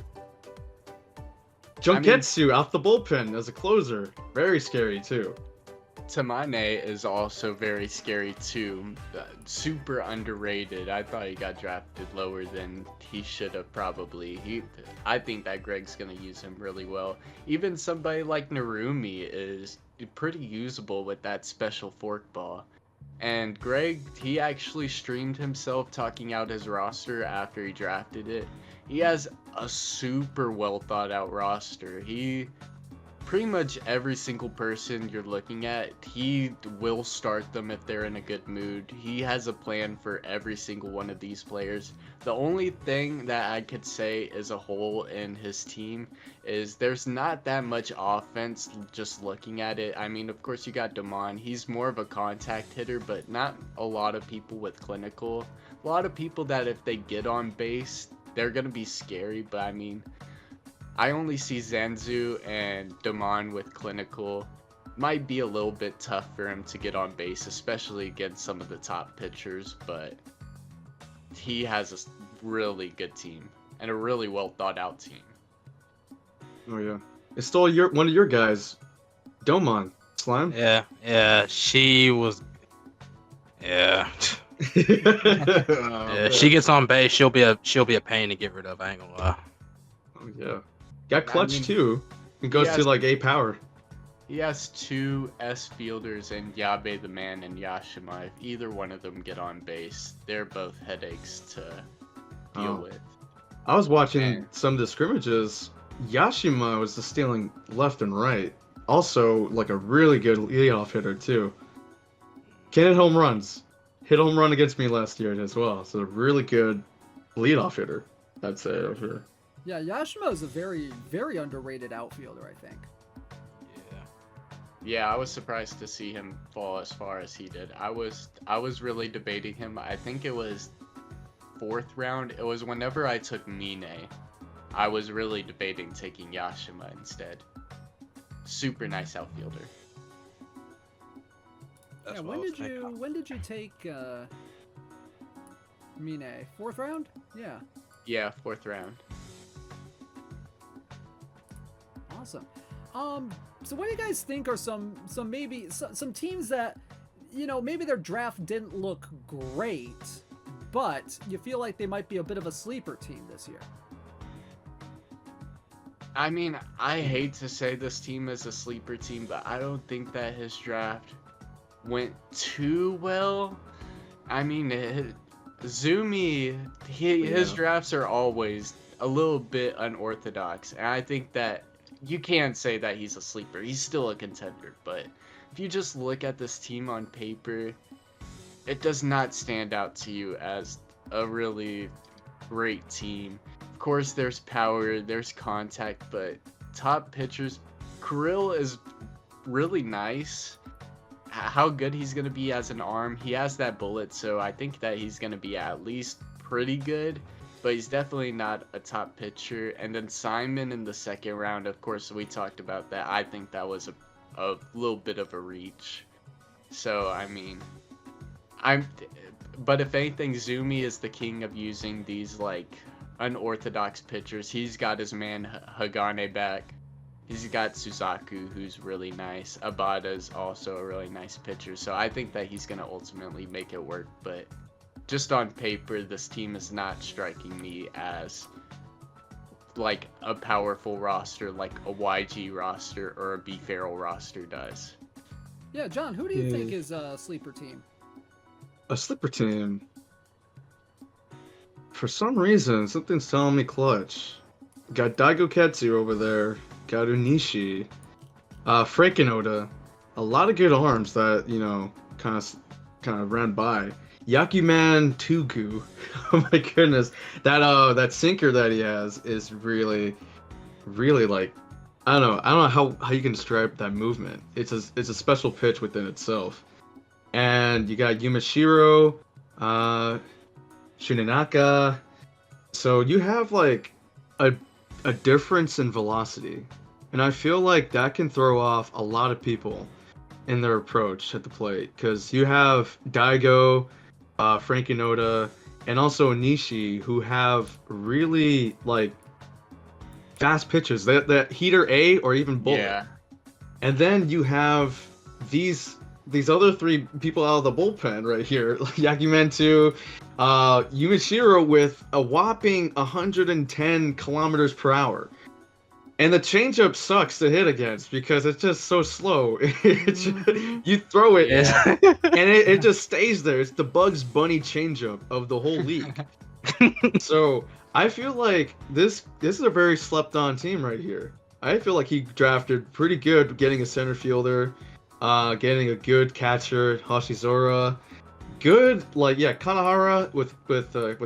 Junketsu out the bullpen as a closer. Very scary, too. Tamane is also very scary too. Super underrated. I thought he got drafted lower than he should have probably. I think that Greg's gonna use him really well. Even somebody like Narumi is pretty usable with that special forkball. And Greg, he actually streamed himself talking out his roster after he drafted it. He has a super well thought out roster. Pretty much every single person you're looking at, he will start them if they're in a good mood. He has a plan for every single one of these players. The only thing that I could say is a hole in his team is there's not that much offense just looking at it. I mean, of course you got Damon. He's more of a contact hitter, but not a lot of people with clinical. A lot of people that if they get on base, they're going to be scary, but I mean, I only see Zanzu and Damon with clinical. Might be a little bit tough for him to get on base, especially against some of the top pitchers, but he has a really good team and a really well thought out team. Oh, yeah. It's still one of your guys, Domon. Slime? Yeah, she was. Yeah. Oh, She gets on base, she'll be a pain to get rid of. I ain't gonna lie. Oh, yeah. Got clutch, I mean, too. It goes to, like, A power. He has two S fielders and Yabe the Man and Yashima. If either one of them get on base, they're both headaches to deal with. I was watching And- some of the scrimmages. Yashima was just stealing left and right. Also, like, a really good leadoff hitter, too. Can hit home runs. Hit home run against me last year as well. So, a really good leadoff hitter, I'd say, over here. Yeah, Yashima is a very, very underrated outfielder, I think. Yeah, I was surprised to see him fall as far as he did. I was really debating him. I think it was 4th round, it was whenever I took Mine. I was really debating taking Yashima instead. Super nice outfielder. Yeah, when did you take Mine? 4th round? Yeah. Yeah, 4th round. Awesome. So what do you guys think are some teams that, you know, maybe their draft didn't look great, but you feel like they might be a bit of a sleeper team this year? I mean, I hate to say this team is a sleeper team, but I don't think that his draft went too well. I mean, Zumi, his drafts are always a little bit unorthodox, and I think that you can say that he's a sleeper. He's still a contender, but if you just look at this team on paper, it does not stand out to you as a really great team. Of course, there's power, there's contact, but top pitchers, Kirill is really nice. How good he's going to be as an arm, he has that bullet, so I think that he's going to be at least pretty good, but he's definitely not a top pitcher. And then Simon in the 2nd round, of course, we talked about that. I think that was a little bit of a reach. So, I mean, but if anything, Zumi is the king of using these, like, unorthodox pitchers. He's got his man Hagane back. He's got Suzaku, who's really nice. Abada's also a really nice pitcher. So I think that he's going to ultimately make it work. But just on paper, this team is not striking me as like a powerful roster like a YG roster or a B Farrell roster does. Yeah, John, who do you think is a sleeper team? A sleeper team? For some reason, something's telling me Clutch. Got Daigo Ketsu over there. Got Unishi. Freakinoda. A lot of good arms that, you know, kind of ran by. Yakuman Tugu. Oh my goodness. That sinker that he has is really, really like, I don't know how you can describe that movement. It's a special pitch within itself. And you got Yumashiro, Shuninaka. So you have like a difference in velocity. And I feel like that can throw off a lot of people in their approach at the plate. Because you have Daigo, Freakinoda, and also Nishi, who have really like fast pitches. That heater A or even bullet. Yeah. And then you have these other 3 people out of the bullpen right here, like Yakuman 2, Yumashiro with a whopping 110 kilometers per hour. And the changeup sucks to hit against because it's just so slow. You throw it, and it just stays there. It's the Bugs Bunny changeup of the whole league. So I feel like this is a very slept-on team right here. I feel like he drafted pretty good, getting a center fielder, getting a good catcher, Hashizora. Good, like, yeah, Kanahara with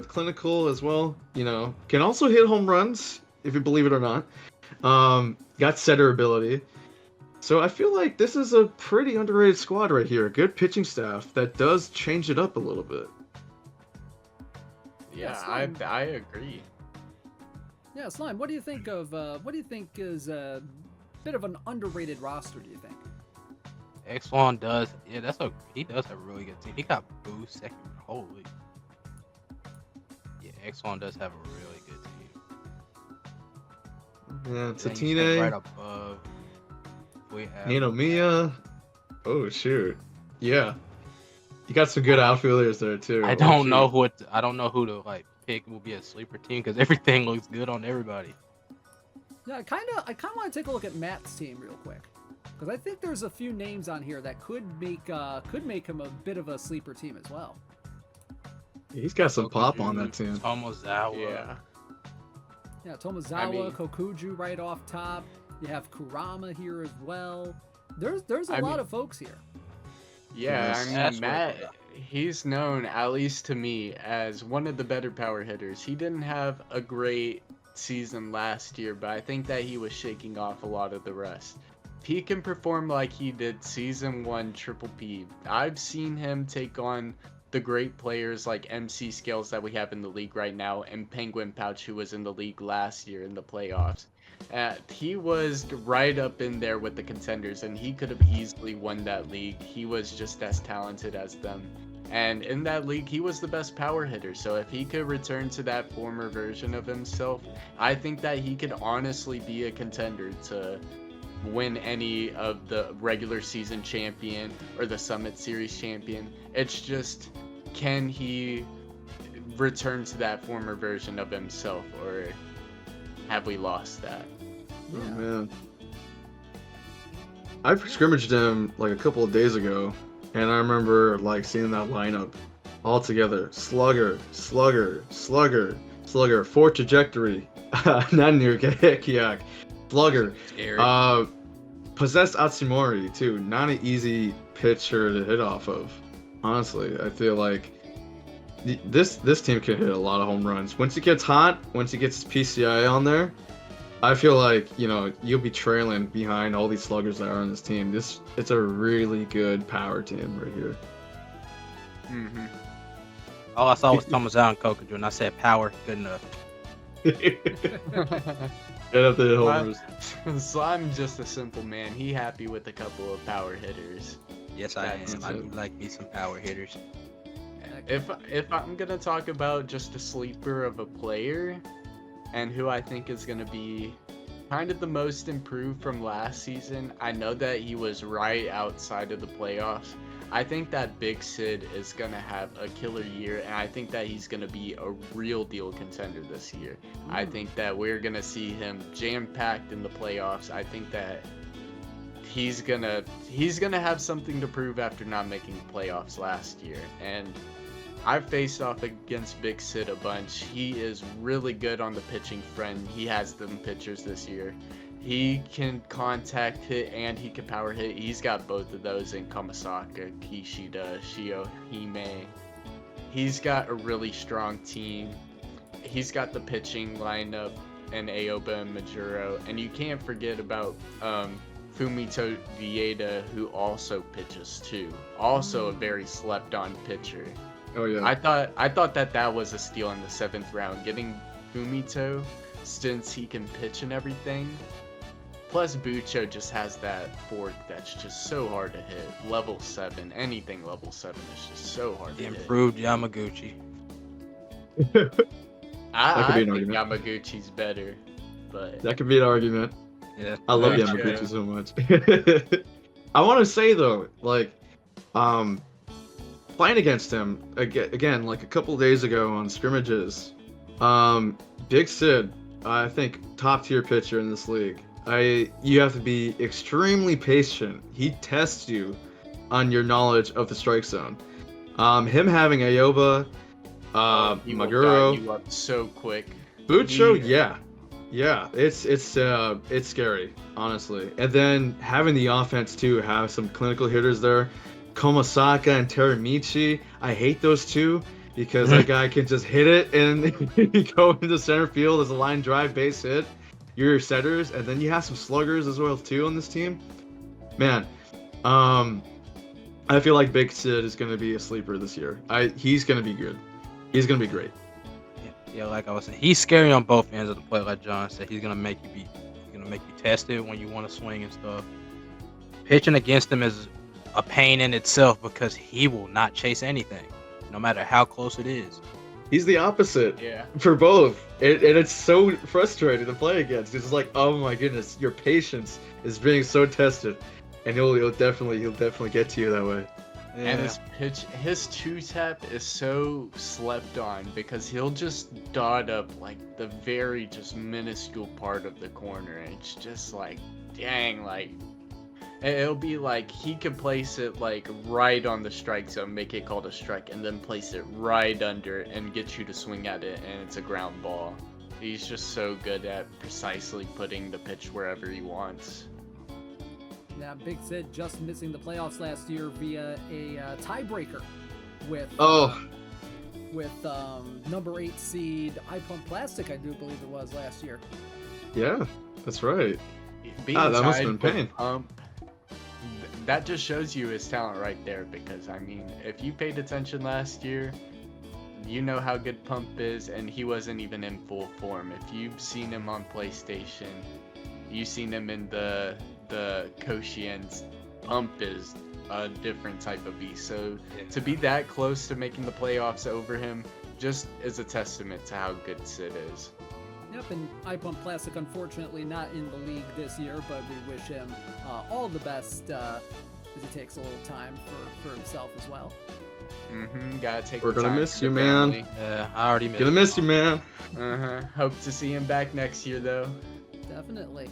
clinical as well. You know, can also hit home runs if you believe it or not. Got setter ability. So I feel like this is a pretty underrated squad right here. Good pitching staff that does change it up a little bit. Yeah, I agree. Yeah, Slime, what do you think is a bit of an underrated roster, do you think? X1 does, he does have a really good team. He got Boo 2nd. Holy. Yeah, X1 does have a really good team. Yeah, Then Tatine. right above, we have Ninomiya. Oh shoot. Yeah. You got some good outfielders there too. I don't know who to like pick will be a sleeper team because everything looks good on everybody. Yeah, I kind of want to take a look at Matt's team real quick, because I think there's a few names on here that could make him a bit of a sleeper team as well. He's got some pop on that team. Tomozawa. Yeah, Tomozawa, Kokuju right off top. You have Kurama here as well. There's a lot of folks here. Yeah, Yes. I mean, Matt, he's known, at least to me, as one of the better power hitters. He didn't have a great season last year, but I think that he was shaking off a lot of the rest. If he can perform like he did season 1 Triple P, I've seen him take on the great players like MC Scales that we have in the league right now, and Penguin Pouch, who was in the league last year in the playoffs. He was right up in there with the contenders, and he could have easily won that league. He was just as talented as them. And in that league, he was the best power hitter. So if he could return to that former version of himself, I think that he could honestly be a contender to win any of the regular season champion or the Summit Series champion. It's just, can he return to that former version of himself, or have we lost that? Oh man, I scrimmaged him like a couple of days ago, and I remember like seeing that lineup all together: slugger, fort trajectory, Nanir Gekiak, slugger, possessed Atsumori too. Not an easy pitcher to hit off of. Honestly, I feel like this team can hit a lot of home runs. Once it gets hot, once he gets his PCI on there, I feel like, you know, you'll be trailing behind all these sluggers that are on this team. It's a really good power team right here. Mm-hmm. All I saw was Thomas and Kokaju, and I said power, good enough. Get up the homers. So I'm just a simple man. He happy with a couple of power hitters. Yes, I am. I do like me some power hitters. If I'm gonna talk about just a sleeper of a player, and who I think is gonna be kind of the most improved from last season, I know that he was right outside of the playoffs. I think that Big Sid is gonna have a killer year, and I think that he's gonna be a real deal contender this year. I think that we're gonna see him jam-packed in the playoffs. I think that he's gonna have something to prove after not making the playoffs last year. And I've faced off against Big Sid a bunch. He is really good on the pitching front. He has them pitchers this year. He can contact hit and he can power hit. He's got both of those in Kamasaka, Kishida, Shiohime. He's got a really strong team. He's got the pitching lineup and Aoba and Majuro. And you can't forget about Fumito Vieda, who also pitches too. Also a very slept-on pitcher. Oh yeah. I thought that was a steal in the 7th round, getting Fumito, since he can pitch and everything. Plus Bucho just has that fork that's just so hard to hit. Level 7, anything level 7 is just so hard to hit. Improved Yamaguchi. I think Yamaguchi's better, but that could be an argument. Yeah, I love Yamaguchi so much. I want to say though, like, playing against him again, like a couple days ago on scrimmages, Big Sid, I think top tier pitcher in this league. You have to be extremely patient. He tests you on your knowledge of the strike zone. Him having Aoba, Maguro, you up so quick. Bucho, yeah, it's scary, honestly. And then having the offense too, have some clinical hitters there. Komasaka and Teramichi, I hate those two because that guy can just hit it and go into center field as a line drive base hit. Your setters, and then you have some sluggers as well too on this team. Man, I feel like Big Sid is going to be a sleeper this year. He's going to be good. He's going to be great. Yeah, like I was saying, he's scary on both ends of the play. Like John said, he's gonna make you test it when you want to swing and stuff. Pitching against him is a pain in itself because he will not chase anything, no matter how close it is. He's the opposite. Yeah. For both, and it's so frustrating to play against. It's like, oh my goodness, your patience is being so tested, and he'll definitely get to you that way. Yeah. And his two tap is so slept on because he'll just dot up like the very just minuscule part of the corner, and it's just like, dang, like it'll be like he could place it like right on the strike zone, make it called a strike, and then place it right under and get you to swing at it, and it's a ground ball. He's just so good at precisely putting the pitch wherever he wants. Now, Big Sid just missing the playoffs last year via a tiebreaker with number 8 seed iPump Plastic, I do believe it was last year. Yeah, that's right. Being that must have tied been pain. with Pump, that just shows you his talent right there. Because I mean, if you paid attention last year, you know how good Pump is, and he wasn't even in full form. If you've seen him on PlayStation, you've seen him in the Koshians. Pump is a different type of beast. So to be that close to making the playoffs over him just is a testament to how good Sid is. Yep, and iPump Classic unfortunately not in the league this year, but we wish him all the best as he takes a little time for himself as well. Gotta take We're the gonna time miss for you, the man. family. Yeah, I already missed. Gonna miss you, man. Hope to see him back next year, though. Definitely.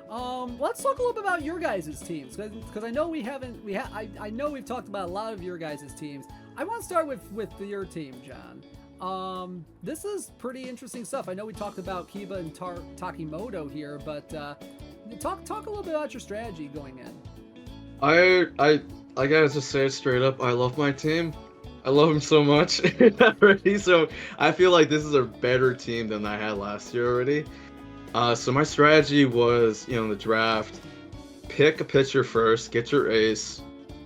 Let's talk a little bit about your guys' teams, because I know I know we've talked about a lot of your guys' teams. I want to start with your team, John. This is pretty interesting stuff. I know we talked about Kiba and Takimoto here, but talk a little bit about your strategy going in. I gotta just say it straight up. I love my team. I love him so much already. So I feel like this is a better team than I had last year already. So my strategy was, in the draft, pick a pitcher first, get your ace,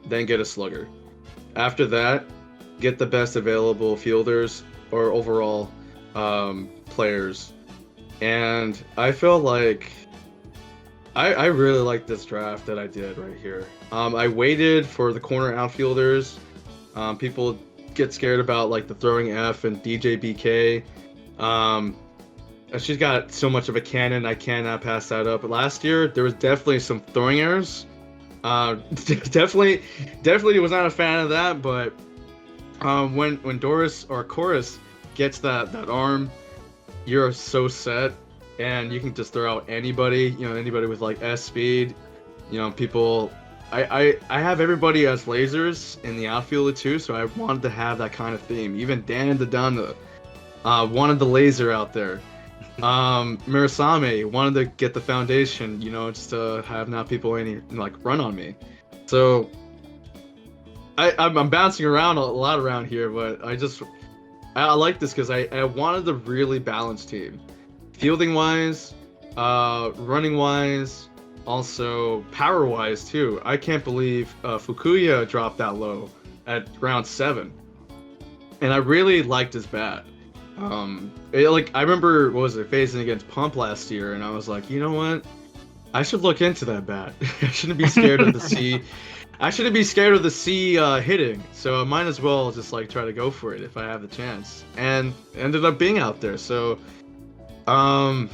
then get a slugger. After that, get the best available fielders or overall players. And I felt like I really like this draft that I did right here. I waited for the corner outfielders. People get scared about like the throwing F and DJ BK. She's got so much of a cannon, I cannot pass that up. But last year, there was definitely some throwing errors. Definitely was not a fan of that. But when Doris or Chorus gets that arm, you're so set, and you can just throw out anybody. Anybody with like S speed. People. I have everybody as lasers in the outfield too, so I wanted to have that kind of theme. Even Dan Dodonna wanted the laser out there. Murasame wanted to get the foundation, just to have not people run on me. So I'm bouncing around a lot around here, but I like this because I wanted a really balanced team, fielding wise, running wise, also power wise too. I can't believe Fukuya dropped that low at round 7, and I really liked his bat. I remember, facing against Pump last year, and I was like, you know what? I should look into that bat. I shouldn't be scared of the C. I shouldn't be scared of the C hitting. So I might as well just try to go for it if I have the chance. And ended up being out there. So, I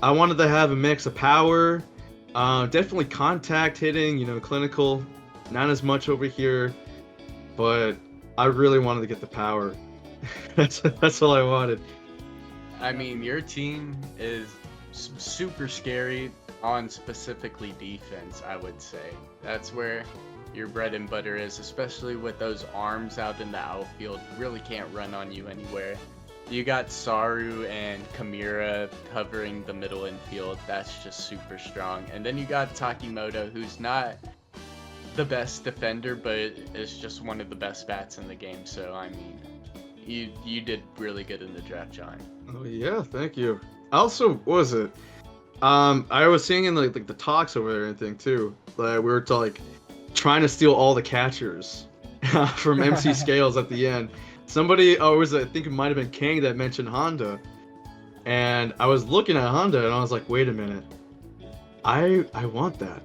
wanted to have a mix of power, definitely contact hitting, clinical, not as much over here, but I really wanted to get the power. That's all I wanted. I mean, your team is super scary on specifically defense, I would say. That's where your bread and butter is, especially with those arms out in the outfield. Really can't run on you anywhere. You got Saru and Kamira covering the middle infield. That's just super strong. And then you got Takimoto, who's not the best defender, but is just one of the best bats in the game. So, I mean, you did really good in the draft, John. Oh yeah, thank you. Also, what was it? I was seeing in the talks over there and everything too. We were trying to steal all the catchers from MC Scales at the end. Somebody, I think it might have been Kang that mentioned Honda, and I was looking at Honda and I was like, wait a minute, I want that.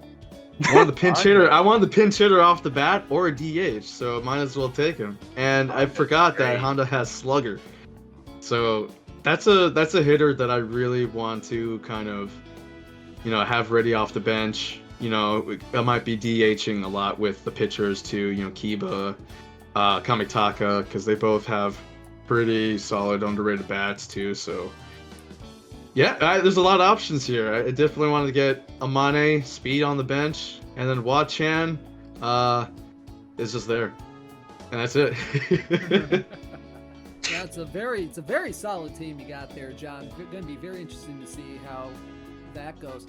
I wanted the pinch hitter. I wanted the pinch hitter off the bat or a DH, so might as well take him. And I forgot that Honda has slugger, so that's a hitter that I really want to kind of, have ready off the bench. I might be DHing a lot with the pitchers too. Kiba, Kamitaka, because they both have pretty solid underrated bats too. So yeah, there's a lot of options here. I definitely wanted to get Amane speed on the bench, and then Wa-Chan is just there, and that's it. Yeah, it's a very solid team you got there, John. It's going to be very interesting to see how that goes.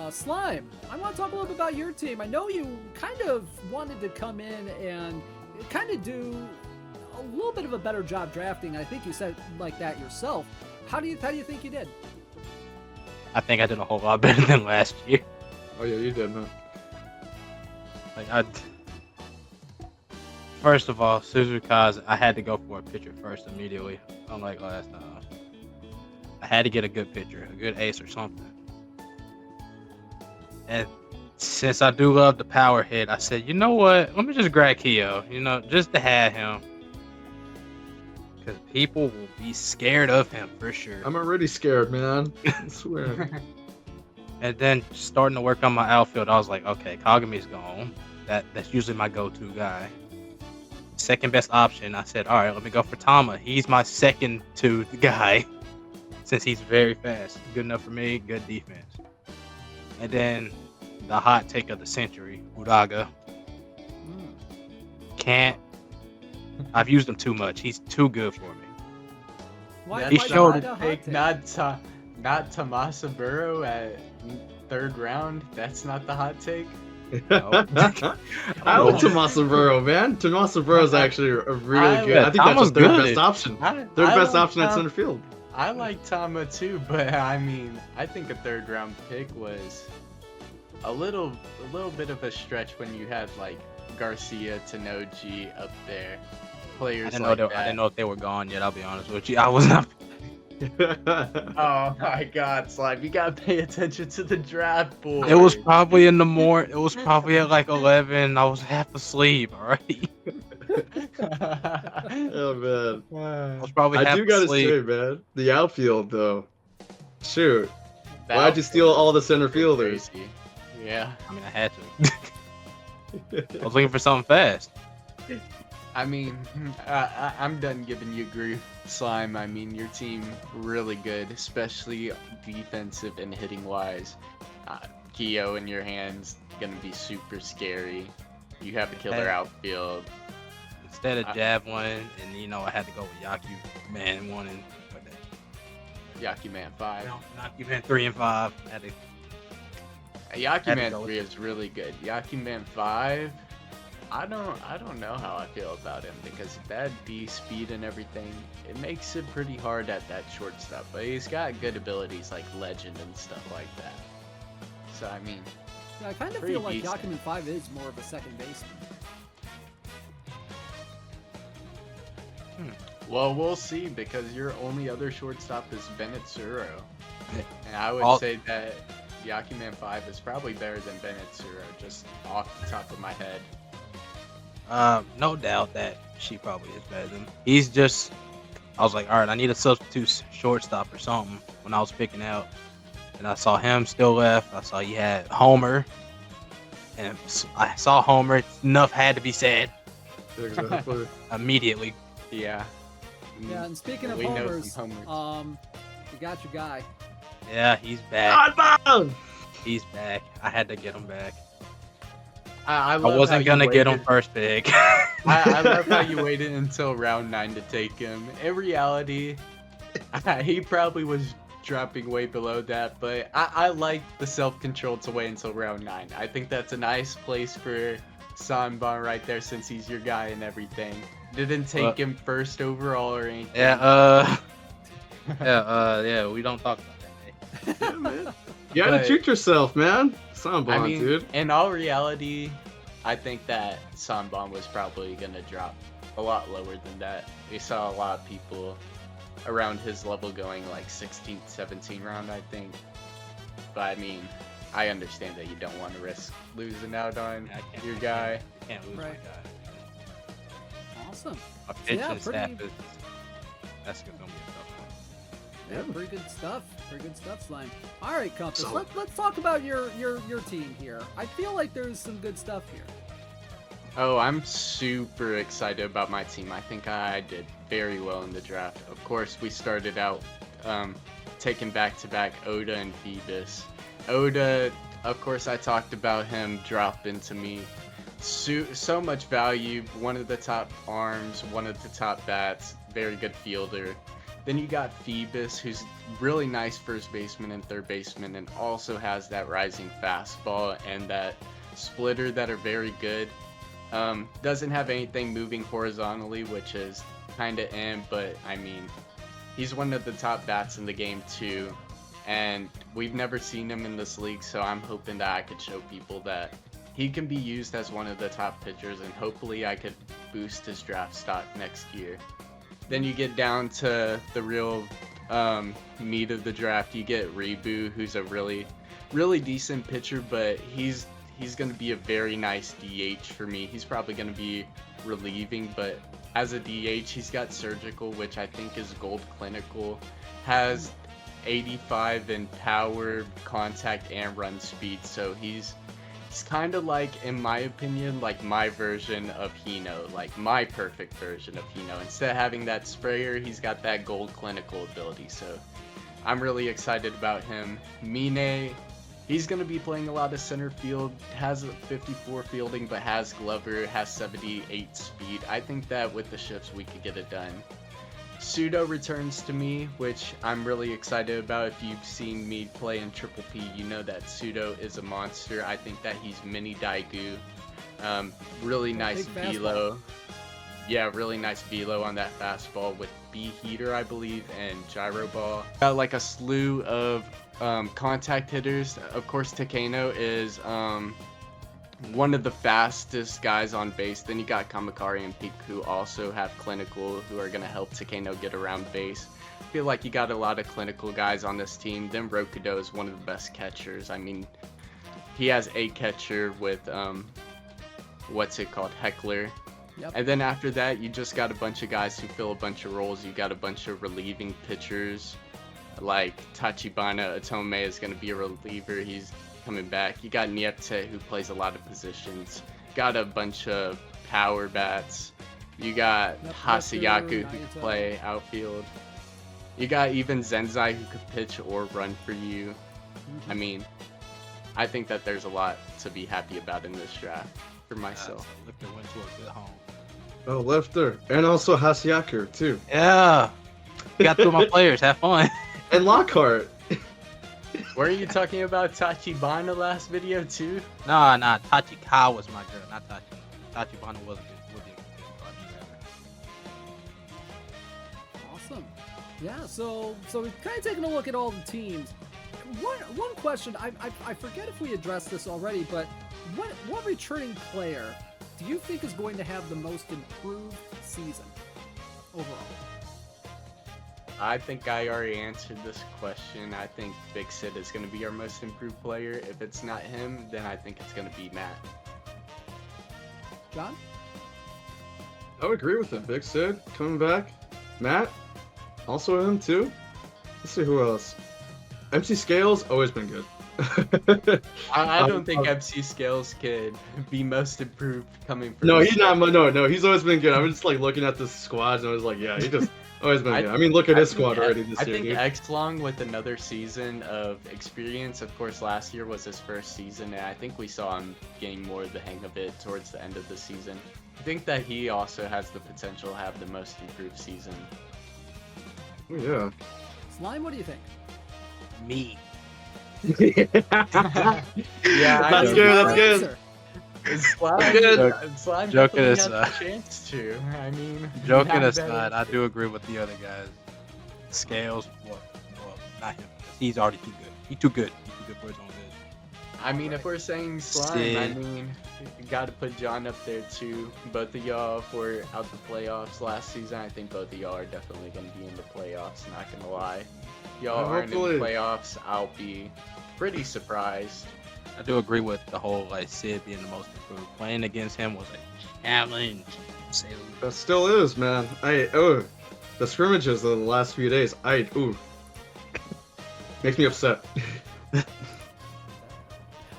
Slime, I want to talk a little bit about your team. I know you kind of wanted to come in and kind of do a little bit of a better job drafting. I think you said like that yourself. How do you think you did? I think I did a whole lot better than last year. Oh yeah, you did, huh? First of all, Suzuka's, I had to go for a pitcher first immediately, unlike last time. I had to get a good pitcher, a good ace or something. And since I do love the power hit, I said, you know what? Let me just grab Keo, just to have him. Because people will be scared of him for sure. I'm already scared, man. I swear. And then starting to work on my outfield, I was like, okay, Kagami's gone. That's usually my go-to guy. Second best option, I said, all right, let me go for Tama. He's my second to guy since he's very fast. Good enough for me, good defense. And then the hot take of the century, Uraga. I've used him too much. He's too good for me. Why, He why showed the hot take? Not Tomasa Burrow at 3rd round. That's not the hot take. I like Tomasa Burrow, man. Tomasa Burrow is actually a really good. I think that's the third best option. Third best option at center field. I like Tama too, but I mean, I think a 3rd round pick was a little bit of a stretch when you had like Garcia, Tenoji up there, players I like that. I didn't know if they were gone yet. I'll be honest with you. I was not. Oh my God, Slime! You gotta pay attention to the draft board. It was probably in the morning. It was probably at like 11. I was half asleep. All right. Oh man, I was probably I half do gotta asleep. say, man, the outfield though. Shoot, That why'd you steal all the center fielders? crazy. Yeah, I mean, I had to. I was looking for something fast. I mean, I'm done giving you grief, Slime. I mean, your team really good, especially defensive and hitting wise. Keo in your hands gonna be super scary. You have a killer Hey. outfield. Instead of Jab 1, and I had to go with Yaku Man 1 and what that? Yaki Man 5. Yaku Man 3 and 5. Had to, Yaki Had to Man go with 3 is really good. Yaki Man 5, I don't know how I feel about him because that D speed and everything, it makes it pretty hard at that shortstop. But he's got good abilities like Legend and stuff like that. So I mean, Yeah, I kind of Pretty feel like decent. Yakuman 5 is more of a second baseman. well, we'll see because your only other shortstop is Bennett Suro. And I would All- say that Yaki Man 5 is probably better than Bennett Suro, just off the top of my head. no doubt that she probably is better than him. He's just, I was like, all right, I need a substitute shortstop or something when I was picking out. And I saw him still left. I saw you had Homer. And I saw Homer. Enough had to be said Exactly. immediately. Yeah. Yeah, and speaking of We know homers, some homers. you got your guy. Yeah, he's back. Godbound! He's back. I had to get him back. I I love how wasn't you going to get him waited- first pick. I love how you waited until round 9 to take him. In reality, he probably was dropping way below that, but I like the self-control to wait until round 9. I think that's a nice place for Sanban right there since he's your guy and everything. Didn't take him first overall or anything. yeah, we don't talk about that, Yeah, man. You gotta But- treat yourself, man. Soundbomb, I mean, dude. in all reality, I think that Sanban was probably going to drop a lot lower than that. We saw a lot of people around his level going like 16th, 17th round, I think. But I mean, I understand that you don't want to risk losing out on I can't- your guy. I can't lose my Right. guy. Awesome. My So, pitching yeah, staff pretty- is, that's going to be a tough one. Yeah, pretty good stuff. Pretty good stuff, Slime. All right, Compass. So- Let's talk about your team here. I feel like there's some good stuff here. Oh, I'm super excited about my team. I think I did very well in the draft. Of course, we started out taking back-to-back Oda and Phoebus. Oda, of course, I talked about him dropping to me. So much value, one of the top arms, one of the top bats, very good fielder. Then you got Phoebus, who's really nice first baseman and third baseman, and also has that rising fastball and that splitter that are very good. Doesn't have anything moving horizontally, which is kind of but I mean, he's one of the top bats in the game too, and we've never seen him in this league, so I'm hoping that I could show people that he can be used as one of the top pitchers, and hopefully I could boost his draft stock next year. Then you get down to the real meat of the draft. You get Rebu, who's a really decent pitcher, but he's going to be a very nice DH for me. He's probably going to be relieving, but as a DH, he's got surgical, which I think is gold clinical, has 85 in power, contact, and run speed, so he's kind of like, in my opinion, like my version of Hino, like my perfect version of Hino. Instead of having that sprayer, he's got that gold clinical ability, so I'm really excited about him. Mine, he's going to be playing a lot of center field, has a 54 fielding, but has Glover, has 78 speed. I think that with the shifts, we could get it done. Pseudo returns to me, which I'm really excited about. If you've seen me play in Triple P, you know that Pseudo is a monster. I think that he's mini Daegu. Really nice velo. Yeah, really nice velo on that fastball with B heater, I believe, and gyro ball. Got like a slew of contact hitters. Of course, Takeno is one of the fastest guys on base. Then you got Kamakari and Peak, who also have clinical, who are going to help Takeno get around base. I feel like you got a lot of clinical guys on this team. Then Rokudo is one of the best catchers. I mean, he has a catcher with Heckler. Yep. And then after that, you just got a bunch of guys who fill a bunch of roles. You got a bunch of relieving pitchers, like Tachibana Atome is going to be a reliever. He's coming back. You got Niepte, who plays a lot of positions. Got a bunch of power bats. You got Hasayaku, who could play outfield. You got even Zenzai, who could pitch or run for you. I mean, I think that there's a lot to be happy about in this draft for myself. Lifter went to a good home. Oh, Lifter. And also Hasayaku, too. Yeah. You got two of my players. Have fun. And Lockhart. Were you talking about Tachibana last video too? Nah, Tachika was my girl, not Tachi. Tachibana wasn't good. Awesome. Yeah, so we've kind of taken a look at all the teams. One question, I forget if we addressed this already, but what returning player do you think is going to have the most improved season overall? I think I already answered this question. I think Big Sid is going to be our most improved player. If it's not him, then I think it's going to be Matt. John? I would agree with him. Big Sid coming back. Matt, also him too. Let's see who else. MC Scales, always been good. I don't think MC Scales could be most improved coming from. No, he's not. No, he's always been good. I'm just like looking at the squads and I was like, yeah, he just always been good. I mean, look at his squad already this year. I think X-Long with another season of experience. Of course, last year was his first season, and I think we saw him getting more of the hang of it towards the end of the season. I think that he also has the potential to have the most improved season. Oh, yeah. Slime, what do you think? Me. Yeah, that's good. Slime joking has aside. a chance to. I mean, Joking aside, I do agree with the other guys. Scales, well, not him. He's already too good. He's too good for his own good. I mean, if we're saying Slime, I mean, you got to put John up there too. Both of y'all were out the playoffs last season. I think both of y'all are definitely going to be in the playoffs. Not gonna lie, y'all aren't in the playoffs. I'll be pretty surprised. I do agree with the whole like Sid being the most improved. Playing against him was a challenge. That still is, man. The scrimmages of the last few days. Makes me upset.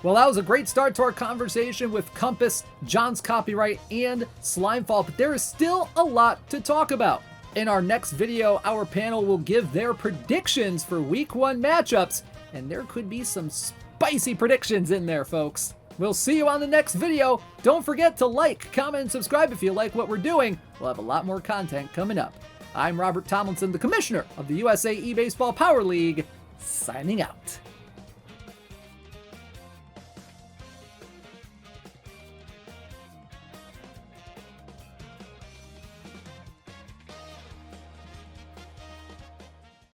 Well, that was a great start to our conversation with Compass, John's Copyright, and Slimefall, but there is still a lot to talk about. In our next video, our panel will give their predictions for Week 1 matchups, and there could be some spicy predictions in there, folks. We'll see you on the next video. Don't forget to like, comment, and subscribe if you like what we're doing. We'll have a lot more content coming up. I'm Robert Tomlinson, the Commissioner of the USA eBaseball Power League, signing out.